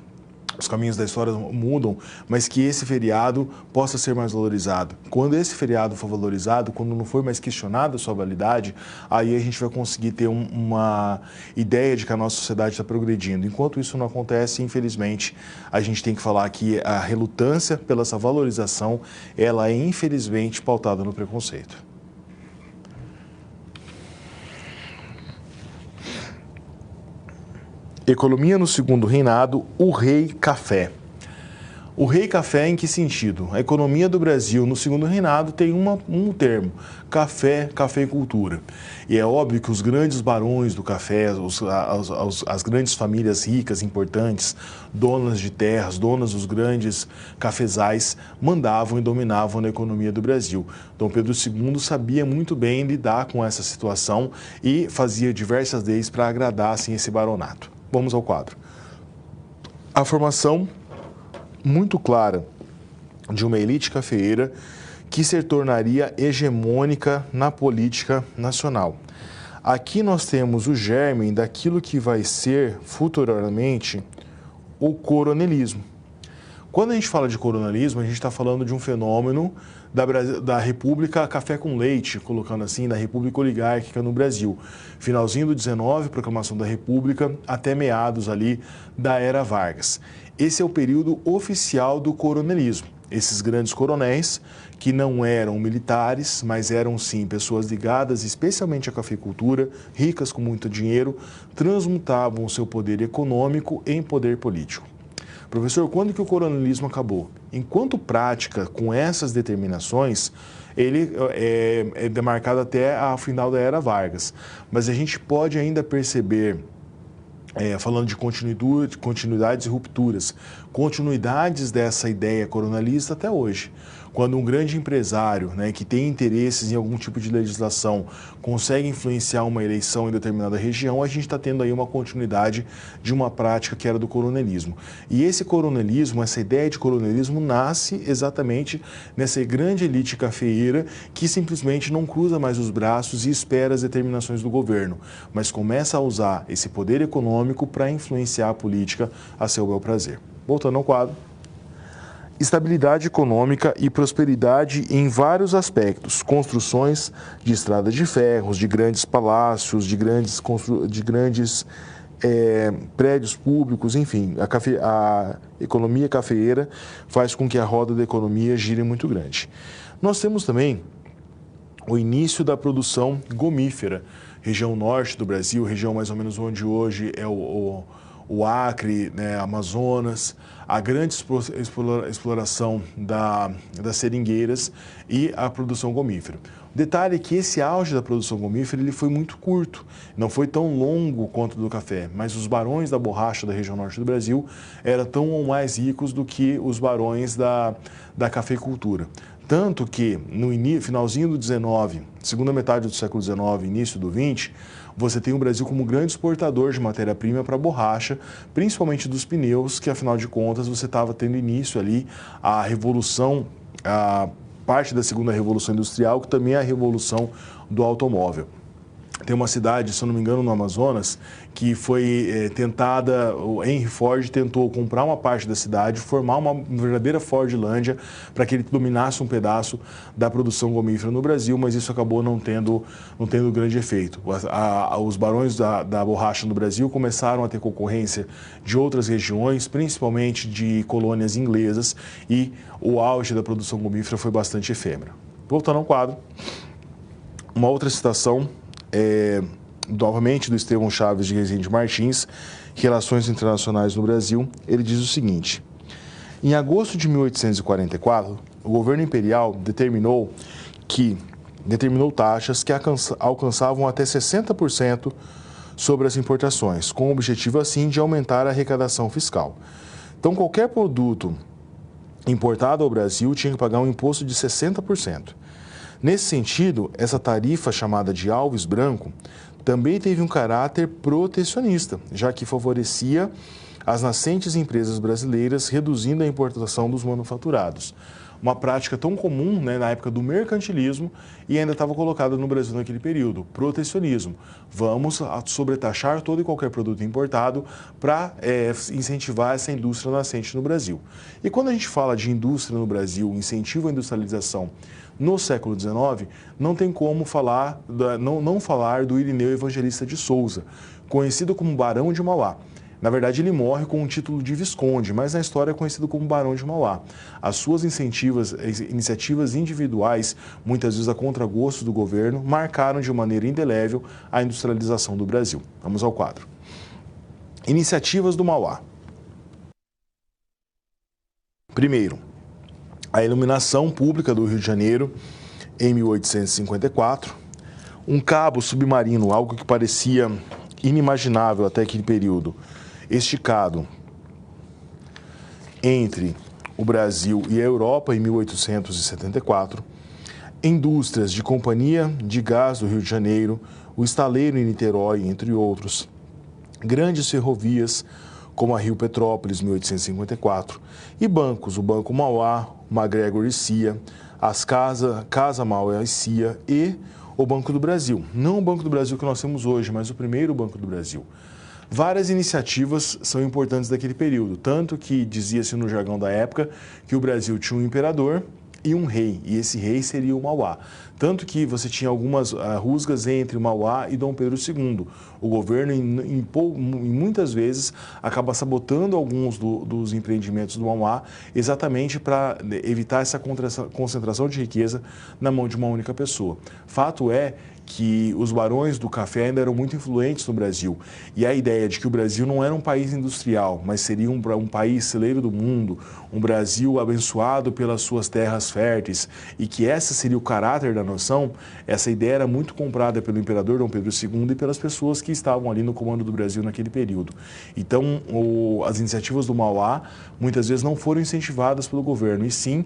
os caminhos da história mudam, mas que esse feriado possa ser mais valorizado. Quando esse feriado for valorizado, quando não for mais questionada a sua validade, aí a gente vai conseguir ter uma ideia de que a nossa sociedade está progredindo. Enquanto isso não acontece, infelizmente, a gente tem que falar que a relutância pela essa valorização, ela é infelizmente pautada no preconceito. Economia no segundo reinado, o rei café. O rei café em que sentido? A economia do Brasil no segundo reinado tem um termo, café, cafeicultura. E é óbvio que os grandes barões do café, as grandes famílias ricas, importantes, donas de terras, donas dos grandes cafezais, mandavam e dominavam na economia do Brasil. Dom Pedro II sabia muito bem lidar com essa situação e fazia diversas leis para agradar assim, esse baronato. Vamos ao quadro. A formação muito clara de uma elite cafeeira que se tornaria hegemônica na política nacional. Aqui nós temos o germe daquilo que vai ser futuramente o coronelismo. Quando a gente fala de coronelismo, a gente está falando de um fenômeno da República Café com Leite, colocando assim, da República Oligárquica no Brasil. Finalzinho do 19, proclamação da República, até meados ali da Era Vargas. Esse é o período oficial do coronelismo. Esses grandes coronéis, que não eram militares, mas eram sim pessoas ligadas especialmente à cafeicultura, ricas com muito dinheiro, transmutavam o seu poder econômico em poder político. Professor, quando que o coronelismo acabou? Enquanto prática com essas determinações, ele é demarcado até a final da Era Vargas. Mas a gente pode ainda perceber, falando de continuidades e rupturas, continuidades dessa ideia coronelista até hoje. Quando um grande empresário, né, que tem interesses em algum tipo de legislação consegue influenciar uma eleição em determinada região, a gente está tendo aí uma continuidade de uma prática que era do coronelismo. E esse coronelismo, essa ideia de coronelismo nasce exatamente nessa grande elite cafeeira que simplesmente não cruza mais os braços e espera as determinações do governo, mas começa a usar esse poder econômico para influenciar a política a seu bel prazer. Voltando ao quadro. estabilidade econômica e prosperidade em vários aspectos, construções de estradas de ferros, de grandes palácios, de grandes prédios públicos, enfim, a economia cafeeira faz com que a roda da economia gire muito grande. Nós temos também o início da produção gomífera, região norte do Brasil, região mais ou menos onde hoje é o Acre, né, Amazonas, a grande exploração das seringueiras e a produção gomífera. O detalhe é que esse auge da produção gomífera ele foi muito curto, não foi tão longo quanto do café, mas os barões da borracha da região norte do Brasil eram tão ou mais ricos do que os barões da cafeicultura. Tanto que no finalzinho do 19, segunda metade do século 19, início do 20, você tem o Brasil como grande exportador de matéria-prima para borracha, principalmente dos pneus, que afinal de contas você estava tendo início ali a revolução, a parte da segunda revolução industrial, que também é a revolução do automóvel. Tem uma cidade, se eu não me engano, no Amazonas, que foi tentada, o Henry Ford tentou comprar uma parte da cidade, formar uma verdadeira Fordlândia para que ele dominasse um pedaço da produção gomífera no Brasil, mas isso acabou não tendo grande efeito. Os barões da borracha no Brasil começaram a ter concorrência de outras regiões, principalmente de colônias inglesas, e o auge da produção gomífera foi bastante efêmero. Voltando ao quadro, uma outra citação novamente do Estevão Chaves de Rezende Martins, Relações Internacionais no Brasil. Ele diz o seguinte: em agosto de 1844, o governo imperial determinou taxas que alcançavam até 60% sobre as importações, com o objetivo assim de aumentar a arrecadação fiscal. Então, qualquer produto importado ao Brasil tinha que pagar um imposto de 60%. Nesse sentido, essa tarifa chamada de Alves Branco também teve um caráter protecionista, já que favorecia as nascentes empresas brasileiras, reduzindo a importação dos manufaturados. Uma prática tão comum, né, na época do mercantilismo e ainda estava colocada no Brasil naquele período, protecionismo. Vamos sobretaxar todo e qualquer produto importado para incentivar essa indústria nascente no Brasil. E quando a gente fala de indústria no Brasil, incentivo à industrialização no século XIX, não tem como não falar do Irineu Evangelista de Souza, conhecido como Barão de Mauá. Na verdade, ele morre com o título de Visconde, mas na história é conhecido como Barão de Mauá. As suas iniciativas individuais, muitas vezes a contragosto do governo, marcaram de maneira indelével a industrialização do Brasil. Vamos ao quadro. Iniciativas do Mauá. Primeiro, a iluminação pública do Rio de Janeiro, em 1854. Um cabo submarino, algo que parecia inimaginável até aquele período, esticado entre o Brasil e a Europa em 1874, indústrias de Companhia de Gás do Rio de Janeiro, o estaleiro em Niterói, entre outros, grandes ferrovias como a Rio Petrópolis, 1854, e bancos, o Banco Mauá, MacGregor e Cia, as Casa Mauá e Cia e o Banco do Brasil. Não o Banco do Brasil que nós temos hoje, mas o primeiro Banco do Brasil. Várias iniciativas são importantes daquele período, tanto que dizia-se no jargão da época que o Brasil tinha um imperador e um rei, e esse rei seria o Mauá. Tanto que você tinha algumas rusgas entre Mauá e Dom Pedro II. O governo, muitas vezes, acaba sabotando alguns dos empreendimentos do Mauá, exatamente para evitar essa concentração de riqueza na mão de uma única pessoa. Fato é que os barões do café ainda eram muito influentes no Brasil. E a ideia de que o Brasil não era um país industrial, mas seria um país celeiro do mundo, um Brasil abençoado pelas suas terras férteis, e que esse seria o caráter da nação, essa ideia era muito comprada pelo imperador Dom Pedro II e pelas pessoas que estavam ali no comando do Brasil naquele período. Então, as iniciativas do Mauá muitas vezes não foram incentivadas pelo governo, e sim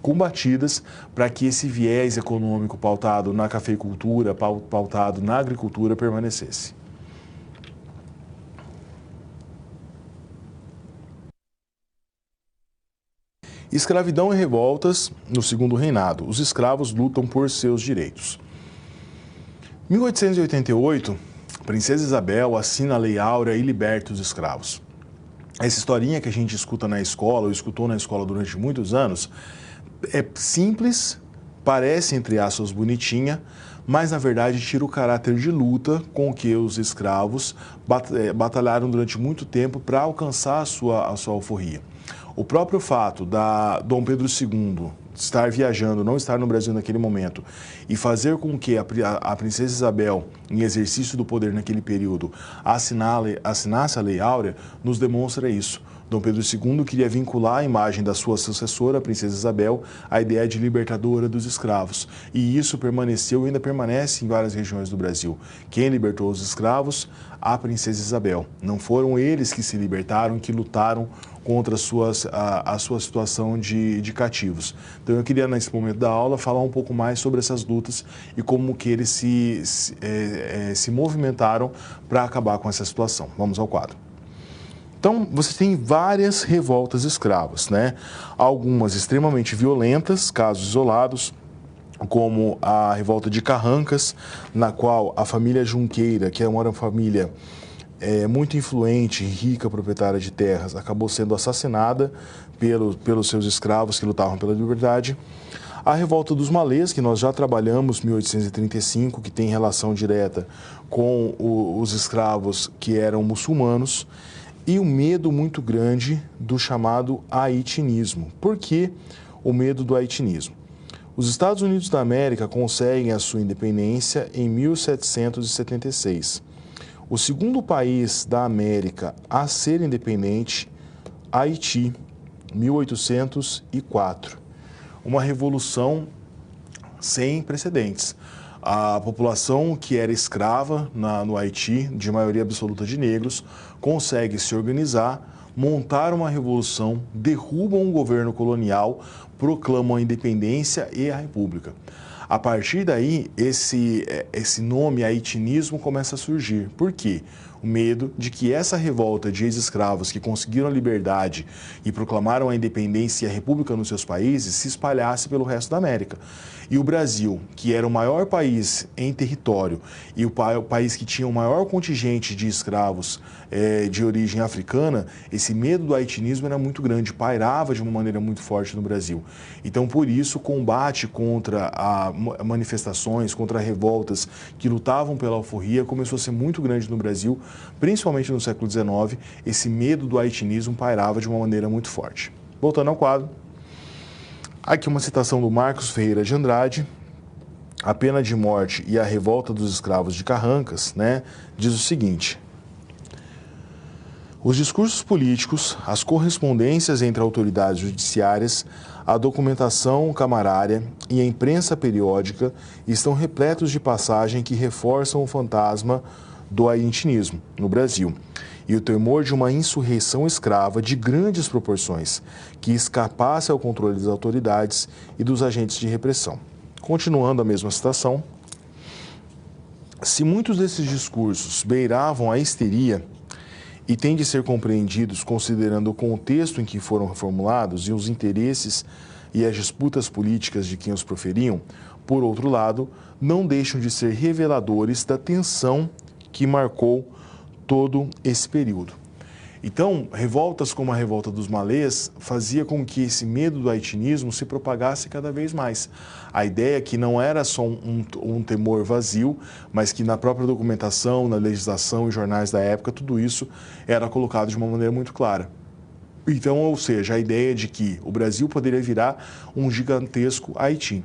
combatidas para que esse viés econômico pautado na cafeicultura, pautado na agricultura, permanecesse. Escravidão e revoltas no segundo reinado. Os escravos lutam por seus direitos. Em 1888, a Princesa Isabel assina a Lei Áurea e liberta os escravos. essa historinha que a gente escuta na escola, ou escutou na escola durante muitos anos, é simples, parece, entre aspas, bonitinha, mas na verdade tira o caráter de luta com que os escravos batalharam durante muito tempo para alcançar a sua alforria. O próprio fato da Dom Pedro II estar viajando, não estar no Brasil naquele momento, e fazer com que a princesa Isabel, em exercício do poder naquele período, assinasse a Lei Áurea, nos demonstra isso. Dom Pedro II queria vincular a imagem da sua sucessora, a princesa Isabel, à ideia de libertadora dos escravos. E isso permaneceu e ainda permanece em várias regiões do Brasil. Quem libertou os escravos? A princesa Isabel. Não foram eles que se libertaram, que lutaram contra a sua situação de cativos. Então eu queria, nesse momento da aula, falar um pouco mais sobre essas lutas e como que eles se movimentaram para acabar com essa situação. Vamos ao quadro. Então, você tem várias revoltas escravas, né? Algumas extremamente violentas, casos isolados, como a revolta de Carrancas, na qual a família Junqueira, que é uma família muito influente, rica, proprietária de terras, acabou sendo assassinada pelos seus escravos que lutavam pela liberdade. A revolta dos Malês, que nós já trabalhamos, 1835, que tem relação direta com os escravos que eram muçulmanos. E o medo muito grande do chamado haitianismo. Por que o medo do haitianismo? Os Estados Unidos da América conseguem a sua independência em 1776. O segundo país da América a ser independente, Haiti, 1804. Uma revolução sem precedentes. A população que era escrava no Haiti, de maioria absoluta de negros, consegue se organizar, montar uma revolução, derrubam um governo colonial, proclamam a independência e a república. A partir daí, esse nome haitianismo começa a surgir. Por quê? O medo de que essa revolta de ex-escravos que conseguiram a liberdade e proclamaram a independência e a república nos seus países se espalhasse pelo resto da América. E o Brasil, que era o maior país em território e o país que tinha o maior contingente de escravos de origem africana, esse medo do haitianismo era muito grande, pairava de uma maneira muito forte no Brasil. Então, por isso, o combate contra manifestações, contra revoltas que lutavam pela alforria começou a ser muito grande no Brasil, principalmente no século XIX, esse medo do haitianismo pairava de uma maneira muito forte. Voltando ao quadro, aqui uma citação do Marcos Ferreira de Andrade, A Pena de Morte e a Revolta dos Escravos de Carrancas, né, diz o seguinte: os discursos políticos, as correspondências entre autoridades judiciárias, a documentação camarária e a imprensa periódica estão repletos de passagens que reforçam o fantasma do haitianismo no Brasil e o temor de uma insurreição escrava de grandes proporções que escapasse ao controle das autoridades e dos agentes de repressão. Continuando a mesma citação, se muitos desses discursos beiravam a histeria e têm de ser compreendidos considerando o contexto em que foram formulados e os interesses e as disputas políticas de quem os proferiam, por outro lado, não deixam de ser reveladores da tensão que marcou todo esse período. Então, revoltas como a revolta dos Malês fazia com que esse medo do haitianismo se propagasse cada vez mais. A ideia é que não era só um temor vazio, mas que na própria documentação, na legislação e jornais da época, tudo isso era colocado de uma maneira muito clara. Então, ou seja, a ideia de que o Brasil poderia virar um gigantesco Haiti.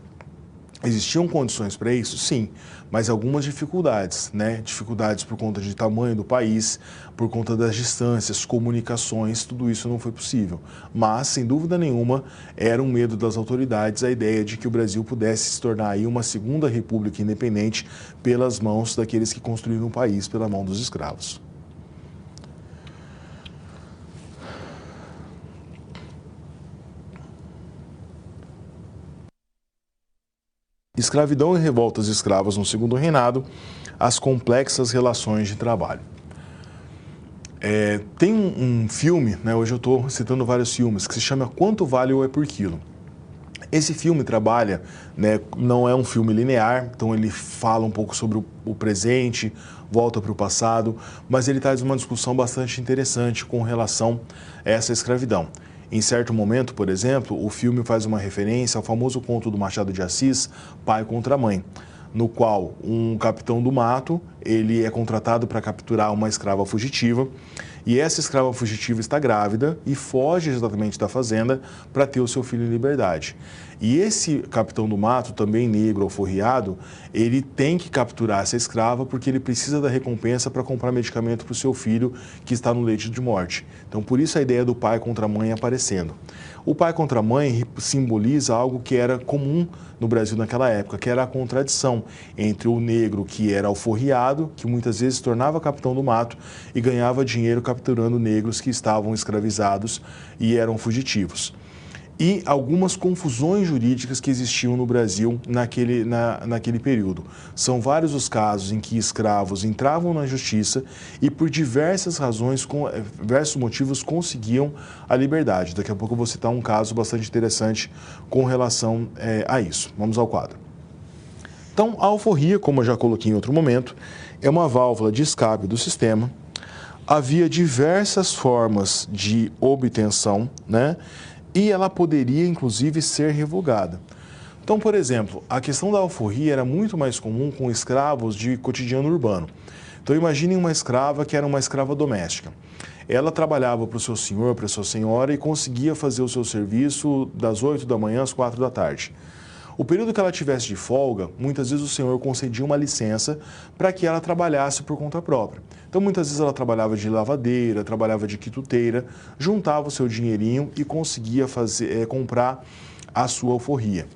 Existiam condições para isso? Sim, mas algumas dificuldades, né? Dificuldades por conta de tamanho do país, por conta das distâncias, comunicações, tudo isso não foi possível. Mas, sem dúvida nenhuma, era um medo das autoridades a ideia de que o Brasil pudesse se tornar aí uma segunda república independente pelas mãos daqueles que construíram o país, pela mão dos escravos. Escravidão e revoltas escravas no Segundo Reinado, as complexas relações de trabalho. Tem um filme, né, hoje eu estou citando vários filmes, que se chama Quanto Vale ou É por Quilo. Esse filme trabalha, né, não é um filme linear, então ele fala um pouco sobre o presente, volta para o passado, mas ele traz uma discussão bastante interessante com relação a essa escravidão. Em certo momento, por exemplo, o filme faz uma referência ao famoso conto do Machado de Assis, Pai contra Mãe, no qual um capitão do mato, ele é contratado para capturar uma escrava fugitiva, e essa escrava fugitiva está grávida e foge exatamente da fazenda para ter o seu filho em liberdade. E esse capitão do mato, também negro, alforriado, ele tem que capturar essa escrava porque ele precisa da recompensa para comprar medicamento para o seu filho que está no leito de morte. Então, por isso a ideia do pai contra a mãe aparecendo. O pai contra a mãe simboliza algo que era comum no Brasil naquela época, que era a contradição entre o negro que era alforriado, que muitas vezes se tornava capitão do mato e ganhava dinheiro capturando negros que estavam escravizados e eram fugitivos. E algumas confusões jurídicas que existiam no Brasil naquele período. São vários os casos em que escravos entravam na justiça e por diversas razões, diversos motivos, conseguiam a liberdade. Daqui a pouco eu vou citar um caso bastante interessante com relação a isso. Vamos ao quadro. Então, a alforria, como eu já coloquei em outro momento, é uma válvula de escape do sistema. Havia diversas formas de obtenção, né? E ela poderia, inclusive, ser revogada. Então, por exemplo, a questão da alforria era muito mais comum com escravos de cotidiano urbano. Então, imaginem uma escrava que era uma escrava doméstica. Ela trabalhava para o seu senhor, para a sua senhora e conseguia fazer o seu serviço das 8 da manhã às 4 da tarde. O período que ela tivesse de folga, muitas vezes o senhor concedia uma licença para que ela trabalhasse por conta própria. Então, muitas vezes ela trabalhava de lavadeira, trabalhava de quituteira, juntava o seu dinheirinho e conseguia comprar a sua alforria.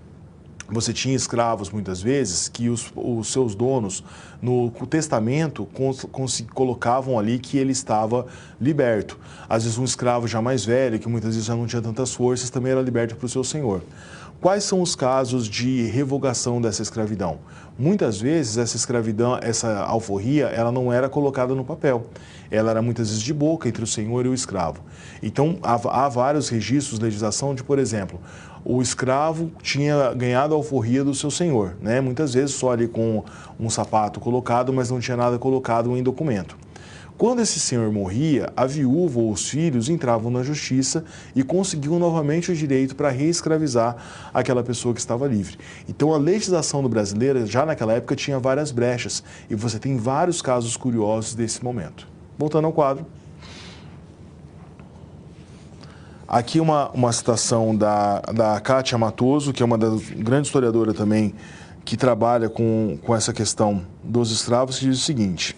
Você tinha escravos, muitas vezes, que os seus donos, no testamento, colocavam ali que ele estava liberto. Às vezes, um escravo já mais velho, que muitas vezes já não tinha tantas forças, também era liberto para o seu senhor. Quais são os casos de revogação dessa escravidão? Muitas vezes essa escravidão, essa alforria, ela não era colocada no papel. Ela era muitas vezes de boca entre o senhor e o escravo. Então, há vários registros de legislação de, por exemplo, o escravo tinha ganhado a alforria do seu senhor, né? Muitas vezes só ali com um sapato colocado, mas não tinha nada colocado em documento. Quando esse senhor morria, a viúva ou os filhos entravam na justiça e conseguiam novamente o direito para reescravizar aquela pessoa que estava livre. Então, a legislação brasileira, já naquela época, tinha várias brechas e você tem vários casos curiosos desse momento. Voltando ao quadro. Aqui uma citação da Kátia Matoso, que é uma das grandes historiadoras também, que trabalha com essa questão dos escravos, que diz o seguinte...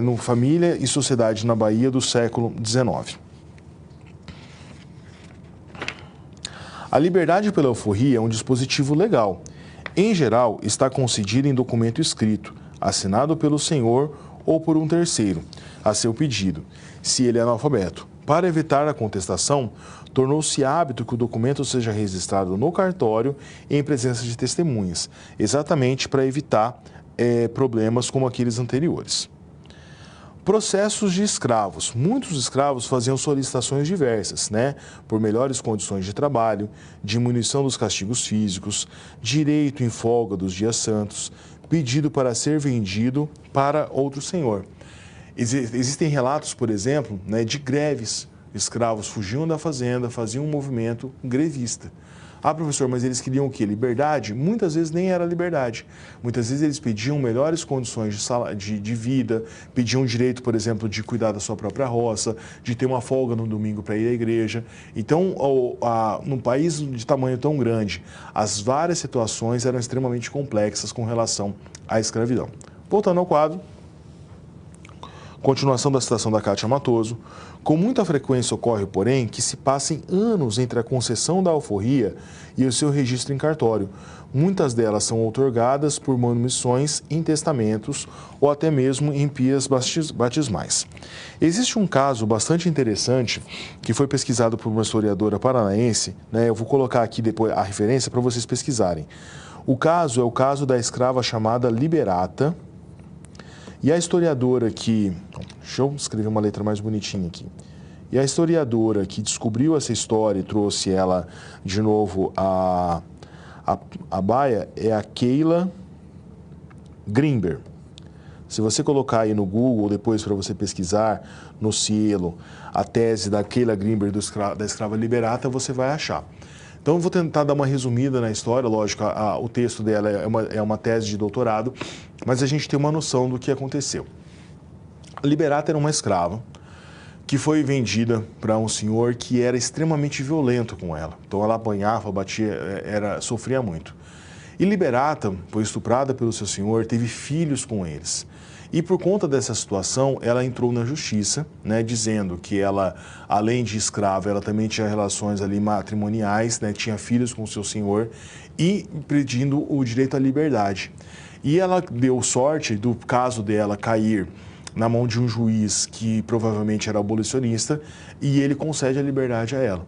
no Família e Sociedade na Bahia do século XIX. A liberdade pela alforria é um dispositivo legal. Em geral, está concedida em documento escrito, assinado pelo senhor ou por um terceiro, a seu pedido, se ele é analfabeto. Para evitar a contestação, tornou-se hábito que o documento seja registrado no cartório em presença de testemunhas, exatamente para evitar problemas como aqueles anteriores. Processos de escravos. Muitos escravos faziam solicitações diversas, né? Por melhores condições de trabalho, diminuição dos castigos físicos, direito em folga dos dias santos, pedido para ser vendido para outro senhor. Existem relatos, por exemplo, né, de greves. Escravos fugiam da fazenda, faziam um movimento grevista. Ah, professor, mas eles queriam o quê? Liberdade? Muitas vezes nem era liberdade. Muitas vezes eles pediam melhores condições de vida, pediam o direito, por exemplo, de cuidar da sua própria roça, de ter uma folga no domingo para ir à igreja. Então, num país de tamanho tão grande, as várias situações eram extremamente complexas com relação à escravidão. Voltando ao quadro. Continuação da citação da Kátia Matoso. Com muita frequência ocorre, porém, que se passem anos entre a concessão da alforria e o seu registro em cartório. Muitas delas são outorgadas por manumissões em testamentos ou até mesmo em pias batismais. Existe um caso bastante interessante que foi pesquisado por uma historiadora paranaense, né? Eu vou colocar aqui depois a referência para vocês pesquisarem. O caso é o caso da escrava chamada Liberata. E a historiadora que... Deixa eu escrever uma letra mais bonitinha aqui. E a historiadora que descobriu essa história e trouxe ela de novo à baia é a Keila Grimber. Se você colocar aí no Google, depois para você pesquisar no Cielo, a tese da Keila Grimber da escrava liberata, você vai achar. Então, eu vou tentar dar uma resumida na história. Lógico, o texto dela é uma tese de doutorado, mas a gente tem uma noção do que aconteceu. A liberata era uma escrava que foi vendida para um senhor que era extremamente violento com ela. Então, ela apanhava, batia, sofria muito. E Liberata foi estuprada pelo seu senhor, teve filhos com eles. E por conta dessa situação, ela entrou na justiça, né, dizendo que ela, além de escrava, ela também tinha relações ali matrimoniais, né, tinha filhos com o seu senhor e pedindo o direito à liberdade. E ela deu sorte do caso dela cair na mão de um juiz que provavelmente era abolicionista e ele concede a liberdade a ela.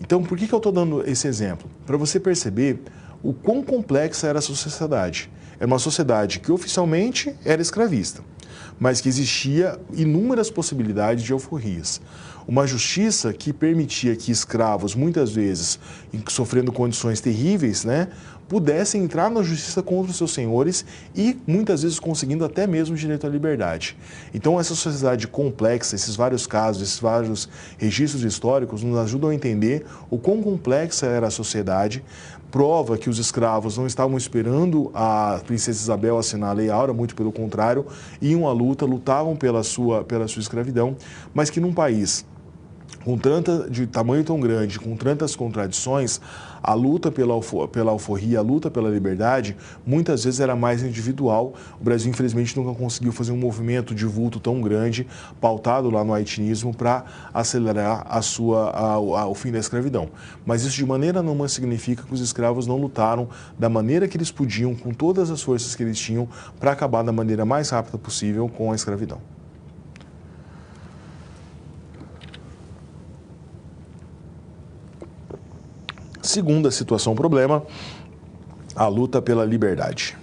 Então, por que eu estou dando esse exemplo? Para você perceber o quão complexa era a sociedade. Era uma sociedade que oficialmente era escravista, mas que existia inúmeras possibilidades de alforrias. Uma justiça que permitia que escravos, muitas vezes sofrendo condições terríveis, né, pudessem entrar na justiça contra os seus senhores e muitas vezes conseguindo até mesmo o direito à liberdade. Então, essa sociedade complexa, esses vários casos, esses vários registros históricos nos ajudam a entender o quão complexa era a sociedade. Prova que os escravos não estavam esperando a princesa Isabel assinar a Lei Áurea, muito pelo contrário, iam à luta, lutavam pela sua escravidão, mas que num país de tamanho tão grande, com tantas contradições, a luta pela alforria, a luta pela liberdade, muitas vezes era mais individual. O Brasil, infelizmente, nunca conseguiu fazer um movimento de vulto tão grande, pautado lá no haitianismo, para acelerar o fim da escravidão. Mas isso, de maneira nenhuma, significa que os escravos não lutaram da maneira que eles podiam, com todas as forças que eles tinham, para acabar da maneira mais rápida possível com a escravidão. Segunda situação problema, a luta pela liberdade.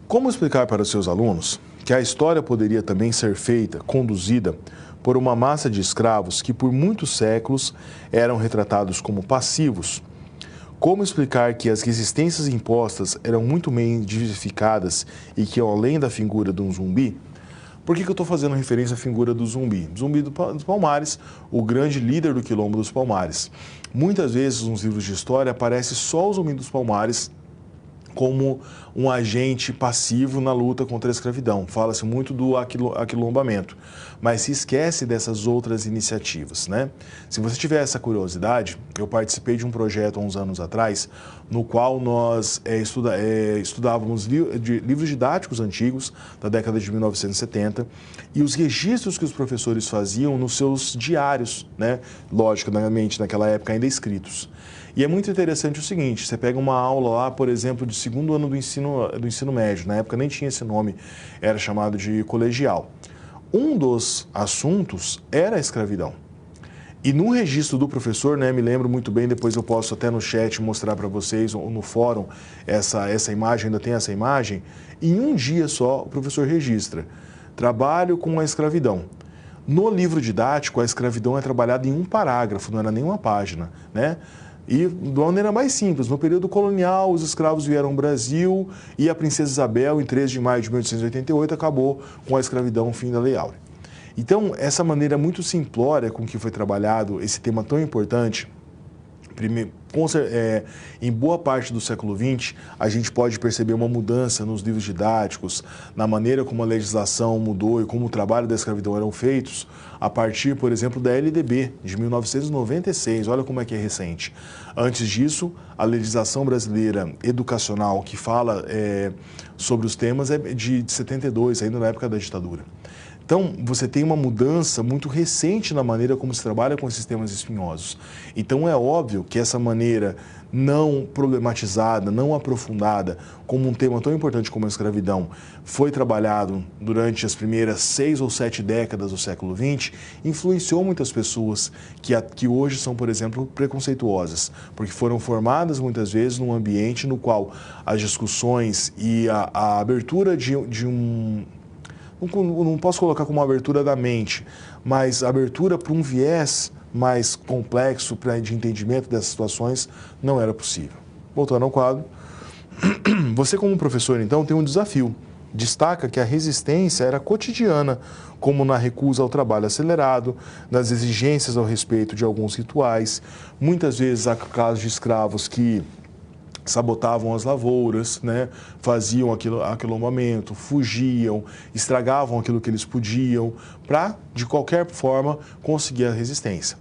Como explicar para os seus alunos que a história poderia também ser feita, conduzida por uma massa de escravos que por muitos séculos eram retratados como passivos? Como explicar que as resistências impostas eram muito bem diversificadas e que, além da figura de um zumbi, por que eu estou fazendo referência à figura do Zumbi? Zumbi dos Palmares, o grande líder do Quilombo dos Palmares. Muitas vezes nos livros de história aparece só o Zumbi dos Palmares como um agente passivo na luta contra a escravidão. Fala-se muito do aquilombamento, mas se esquece dessas outras iniciativas, né? Se você tiver essa curiosidade, eu participei de um projeto há uns anos atrás, no qual nós estudávamos livros didáticos antigos, da década de 1970, e os registros que os professores faziam nos seus diários, né? Logicamente, naquela época ainda escritos. E é muito interessante o seguinte, você pega uma aula lá, por exemplo, de segundo ano do ensino médio, na época nem tinha esse nome, era chamado de colegial. Um dos assuntos era a escravidão. E no registro do professor, né, me lembro muito bem, depois eu posso até no chat mostrar para vocês, ou no fórum, essa imagem, ainda tem essa imagem, em um dia só o professor registra, trabalho com a escravidão. No livro didático, a escravidão é trabalhada em um parágrafo, não era nem uma página, né? E de uma maneira mais simples, no período colonial, os escravos vieram ao Brasil e a princesa Isabel, em 13 de maio de 1888, acabou com a escravidão, o fim da Lei Áurea. Então, essa maneira muito simplória com que foi trabalhado esse tema tão importante, em boa parte do século XX, a gente pode perceber uma mudança nos livros didáticos, na maneira como a legislação mudou e como o trabalho da escravidão eram feitos, a partir, por exemplo, da LDB, de 1996, olha como é que é recente. Antes disso, a legislação brasileira educacional que fala sobre os temas é de 72, ainda na época da ditadura. Então, você tem uma mudança muito recente na maneira como se trabalha com esses temas espinhosos. Então, é óbvio que essa maneira não problematizada, não aprofundada, como um tema tão importante como a escravidão, foi trabalhado durante as primeiras 6 ou 7 décadas do século XX, influenciou muitas pessoas que hoje são, por exemplo, preconceituosas, porque foram formadas muitas vezes num ambiente no qual as discussões e a abertura de um não posso colocar como abertura da mente, mas abertura para um viés mais complexo de entendimento dessas situações não era possível. Voltando ao quadro, você como professor então tem um desafio. Destaca que a resistência era cotidiana, como na recusa ao trabalho acelerado, nas exigências ao respeito de alguns rituais. Muitas vezes há casos de escravos que sabotavam as lavouras, né? Faziam aquilombamento, fugiam, estragavam aquilo que eles podiam, para, de qualquer forma, conseguir a resistência.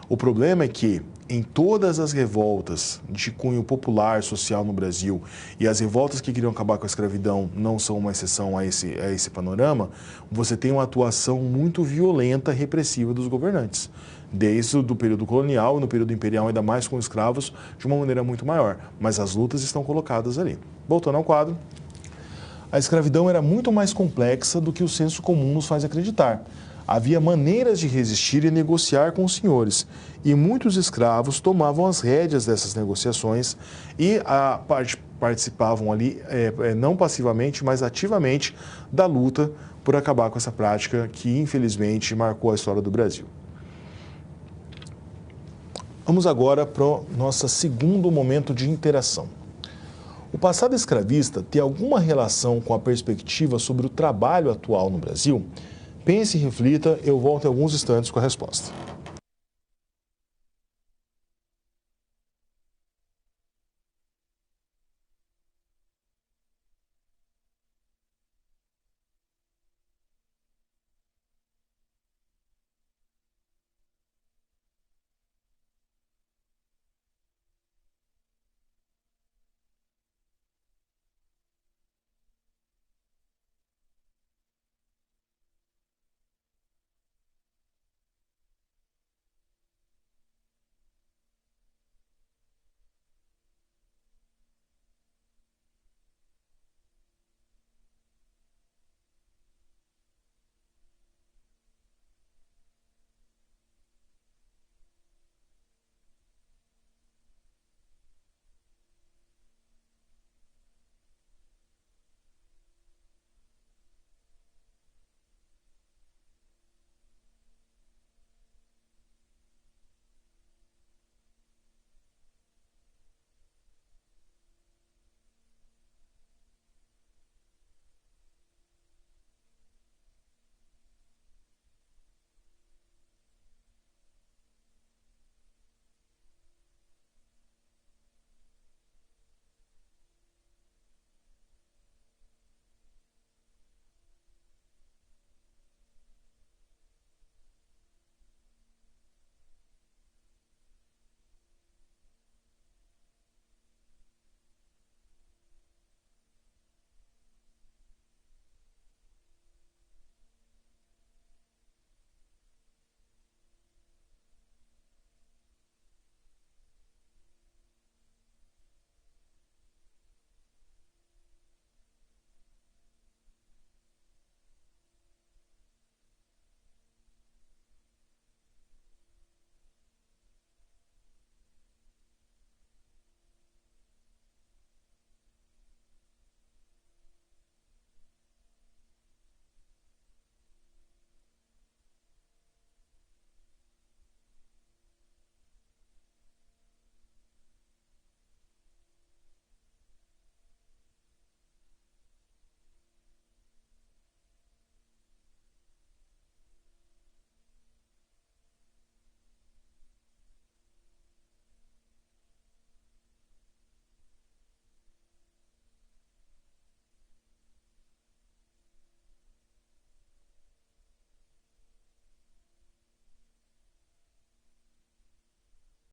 O problema é que, em todas as revoltas de cunho popular, social no Brasil, e as revoltas que queriam acabar com a escravidão não são uma exceção a esse panorama, você tem uma atuação muito violenta e repressiva dos governantes. Desde o período colonial e no período imperial, ainda mais com escravos, de uma maneira muito maior. Mas as lutas estão colocadas ali. Voltando ao quadro, a escravidão era muito mais complexa do que o senso comum nos faz acreditar. Havia maneiras de resistir e negociar com os senhores, e muitos escravos tomavam as rédeas dessas negociações e participavam ali, não passivamente, mas ativamente, da luta por acabar com essa prática que, infelizmente, marcou a história do Brasil. Vamos agora para o nosso segundo momento de interação. O passado escravista tem alguma relação com a perspectiva sobre o trabalho atual no Brasil? Pense e reflita, eu volto em alguns instantes com a resposta.